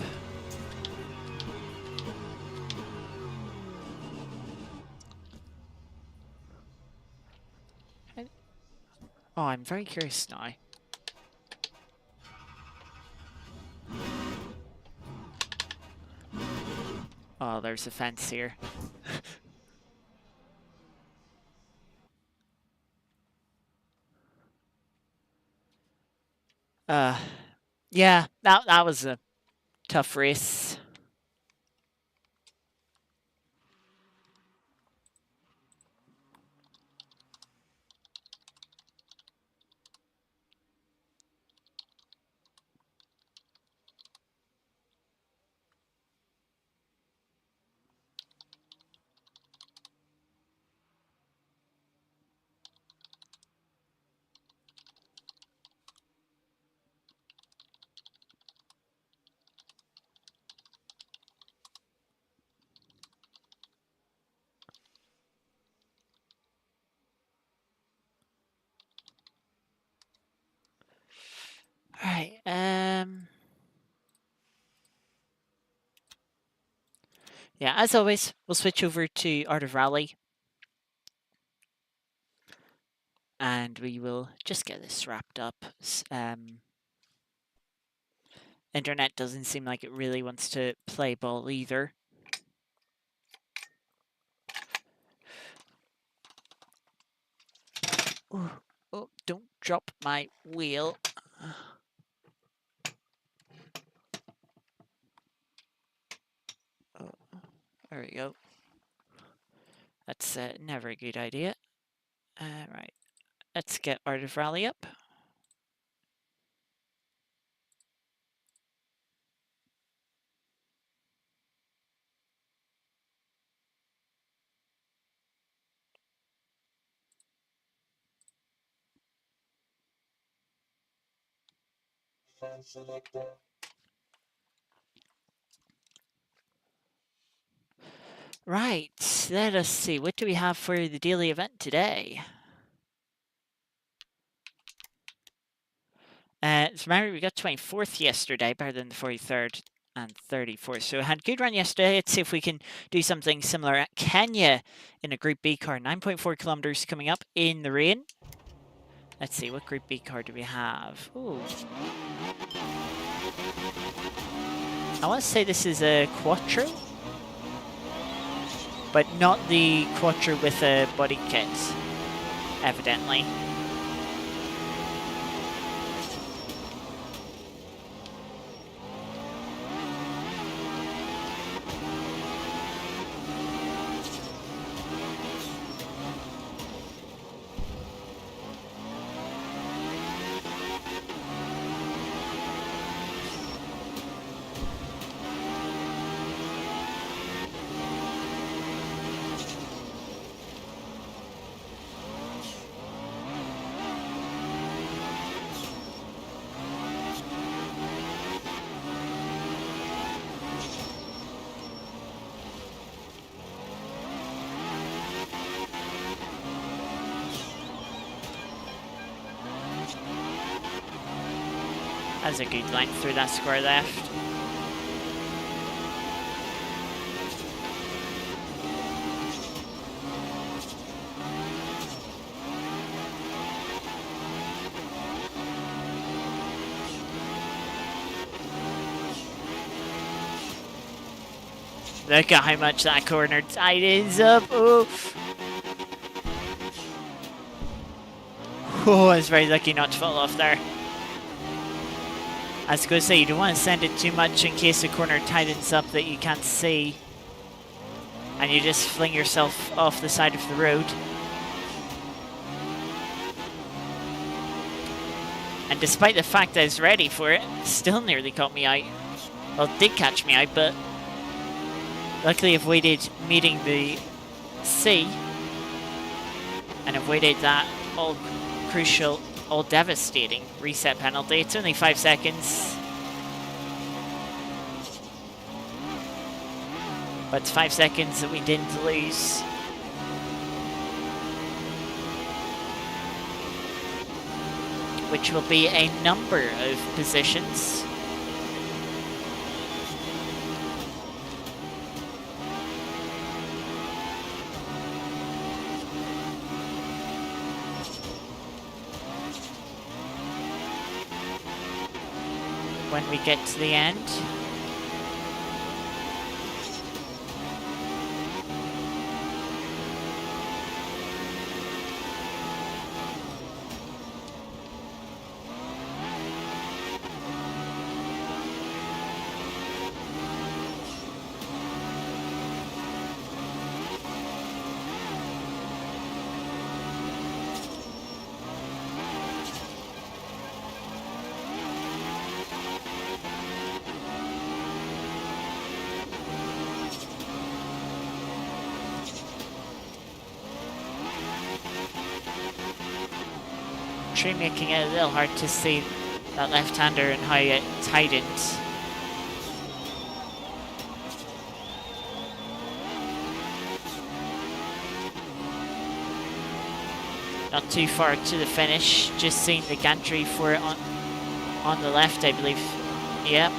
Oh, I'm very curious now. Oh, there's a fence here. Yeah, that was a tough race. Alright, yeah, as always, we'll switch over to Art of Rally. And we will just get this wrapped up. Internet doesn't seem like it really wants to play ball either. Oh, don't drop my wheel. There we go. That's never a good idea. Right. Let's get Art of Rally up. Right, let us see. What do we have for the daily event today? So remember, we got 24th yesterday, better than the 43rd and 34th. So we had a good run yesterday. Let's see if we can do something similar at Kenya in a Group B car. 9.4 kilometers coming up in the rain. Let's see, what Group B car do we have? Ooh. I want to say this is a Quattro, but not the Quattro with a body kit, evidently. That's a good line through that square left. Look at how much that corner tightens up. Oh, I was very lucky not to fall off there. I was going to say, you don't want to send it too much in case the corner tightens up that you can't see. And you just fling yourself off the side of the road. And despite the fact that I was ready for it, it still nearly caught me out. Well, it did catch me out, but luckily avoided meeting the sea. And avoided that all crucial, all devastating reset penalty. It's only 5 seconds. But it's 5 seconds that we didn't lose. Which will be a number of positions. When we get to the end. Making it a little hard to see that left-hander and how it tightened. Not too far to the finish, just seeing the gantry for it on the left, I believe. Yep.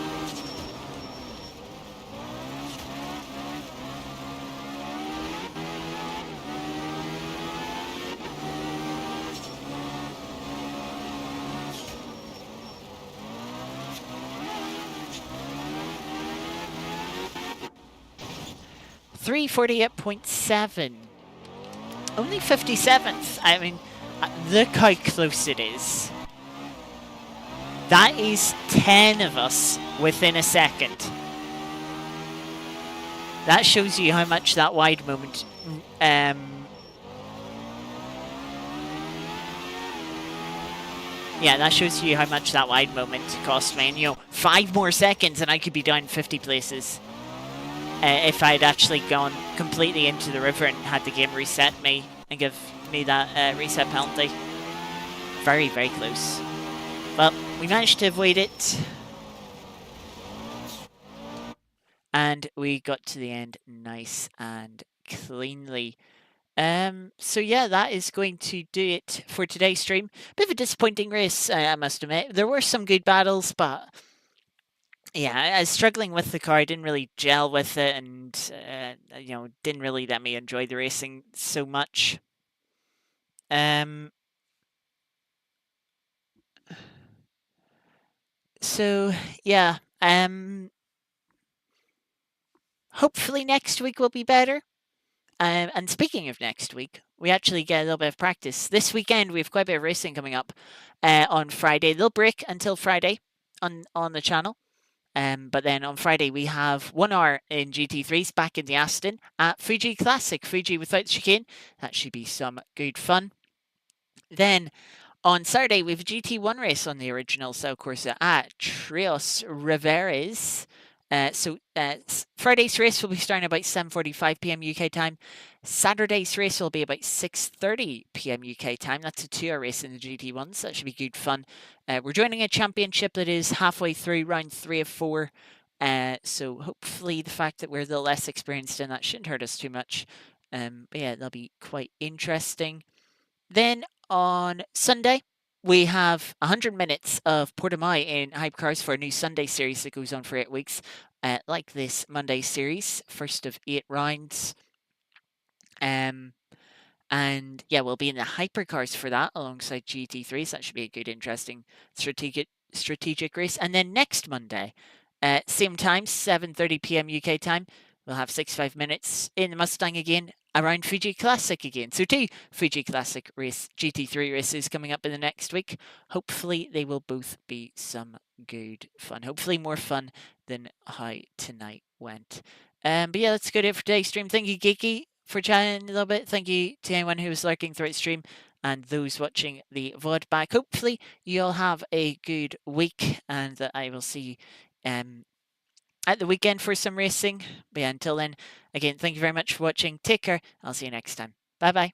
.7. Only 57th. I mean, look how close it is. That is 10 of us within a second. That shows you how much that wide moment yeah, that shows you how much that wide moment cost me. And, 5 more seconds and I could be down 50 places. If I'd actually gone completely into the river and had the game reset me and give me that reset penalty. Very, very close. Well, we managed to avoid it. And we got to the end nice and cleanly. So yeah, that is going to do it for today's stream. Bit of a disappointing race, I must admit. There were some good battles, but yeah, I was struggling with the car. I didn't really gel with it, and didn't really let me enjoy the racing so much. So yeah, hopefully next week will be better. And speaking of next week, we actually get a little bit of practice. This weekend, we have quite a bit of racing coming up on Friday. They'll break until Friday on the channel. But then on Friday, we have 1 hour in GT3s back in the Aston at Fuji Classic, Fuji without chicane. That should be some good fun. Then on Saturday, we have a GT1 race on the original Sao Corsa at Trios Riveres. Friday's race will be starting about 7:45 p.m. UK time. Saturday's race will be about 6:30 p.m. UK time. That's a 2-hour race in the GT1s. So that should be good fun. We're joining a championship that is halfway through round 3 of 4. So hopefully the fact that we're a little less experienced in that shouldn't hurt us too much. But yeah, that'll be quite interesting. Then on Sunday, we have 100 minutes of Portimao in Hypercars for a new Sunday series that goes on for 8 weeks. Like this Monday series, first of 8 rounds. And yeah, we'll be in the Hypercars for that alongside GT3. So that should be a good, interesting strategic race. And then next Monday, same time, 7:30 p.m. UK time, we'll have 65 minutes in the Mustang again around Fuji Classic again. So 2 Fuji Classic race GT3 races coming up in the next week. Hopefully they will both be some good fun. Hopefully more fun than how tonight went. But yeah, that's good it for today's stream. Thank you, Geeky, for chatting a little bit. Thank you to anyone who was lurking throughout the stream and those watching the VOD back. Hopefully you all have a good week and that I will see at the weekend for some racing. But yeah, until then, again, thank you very much for watching. Take care. I'll see you next time. Bye bye.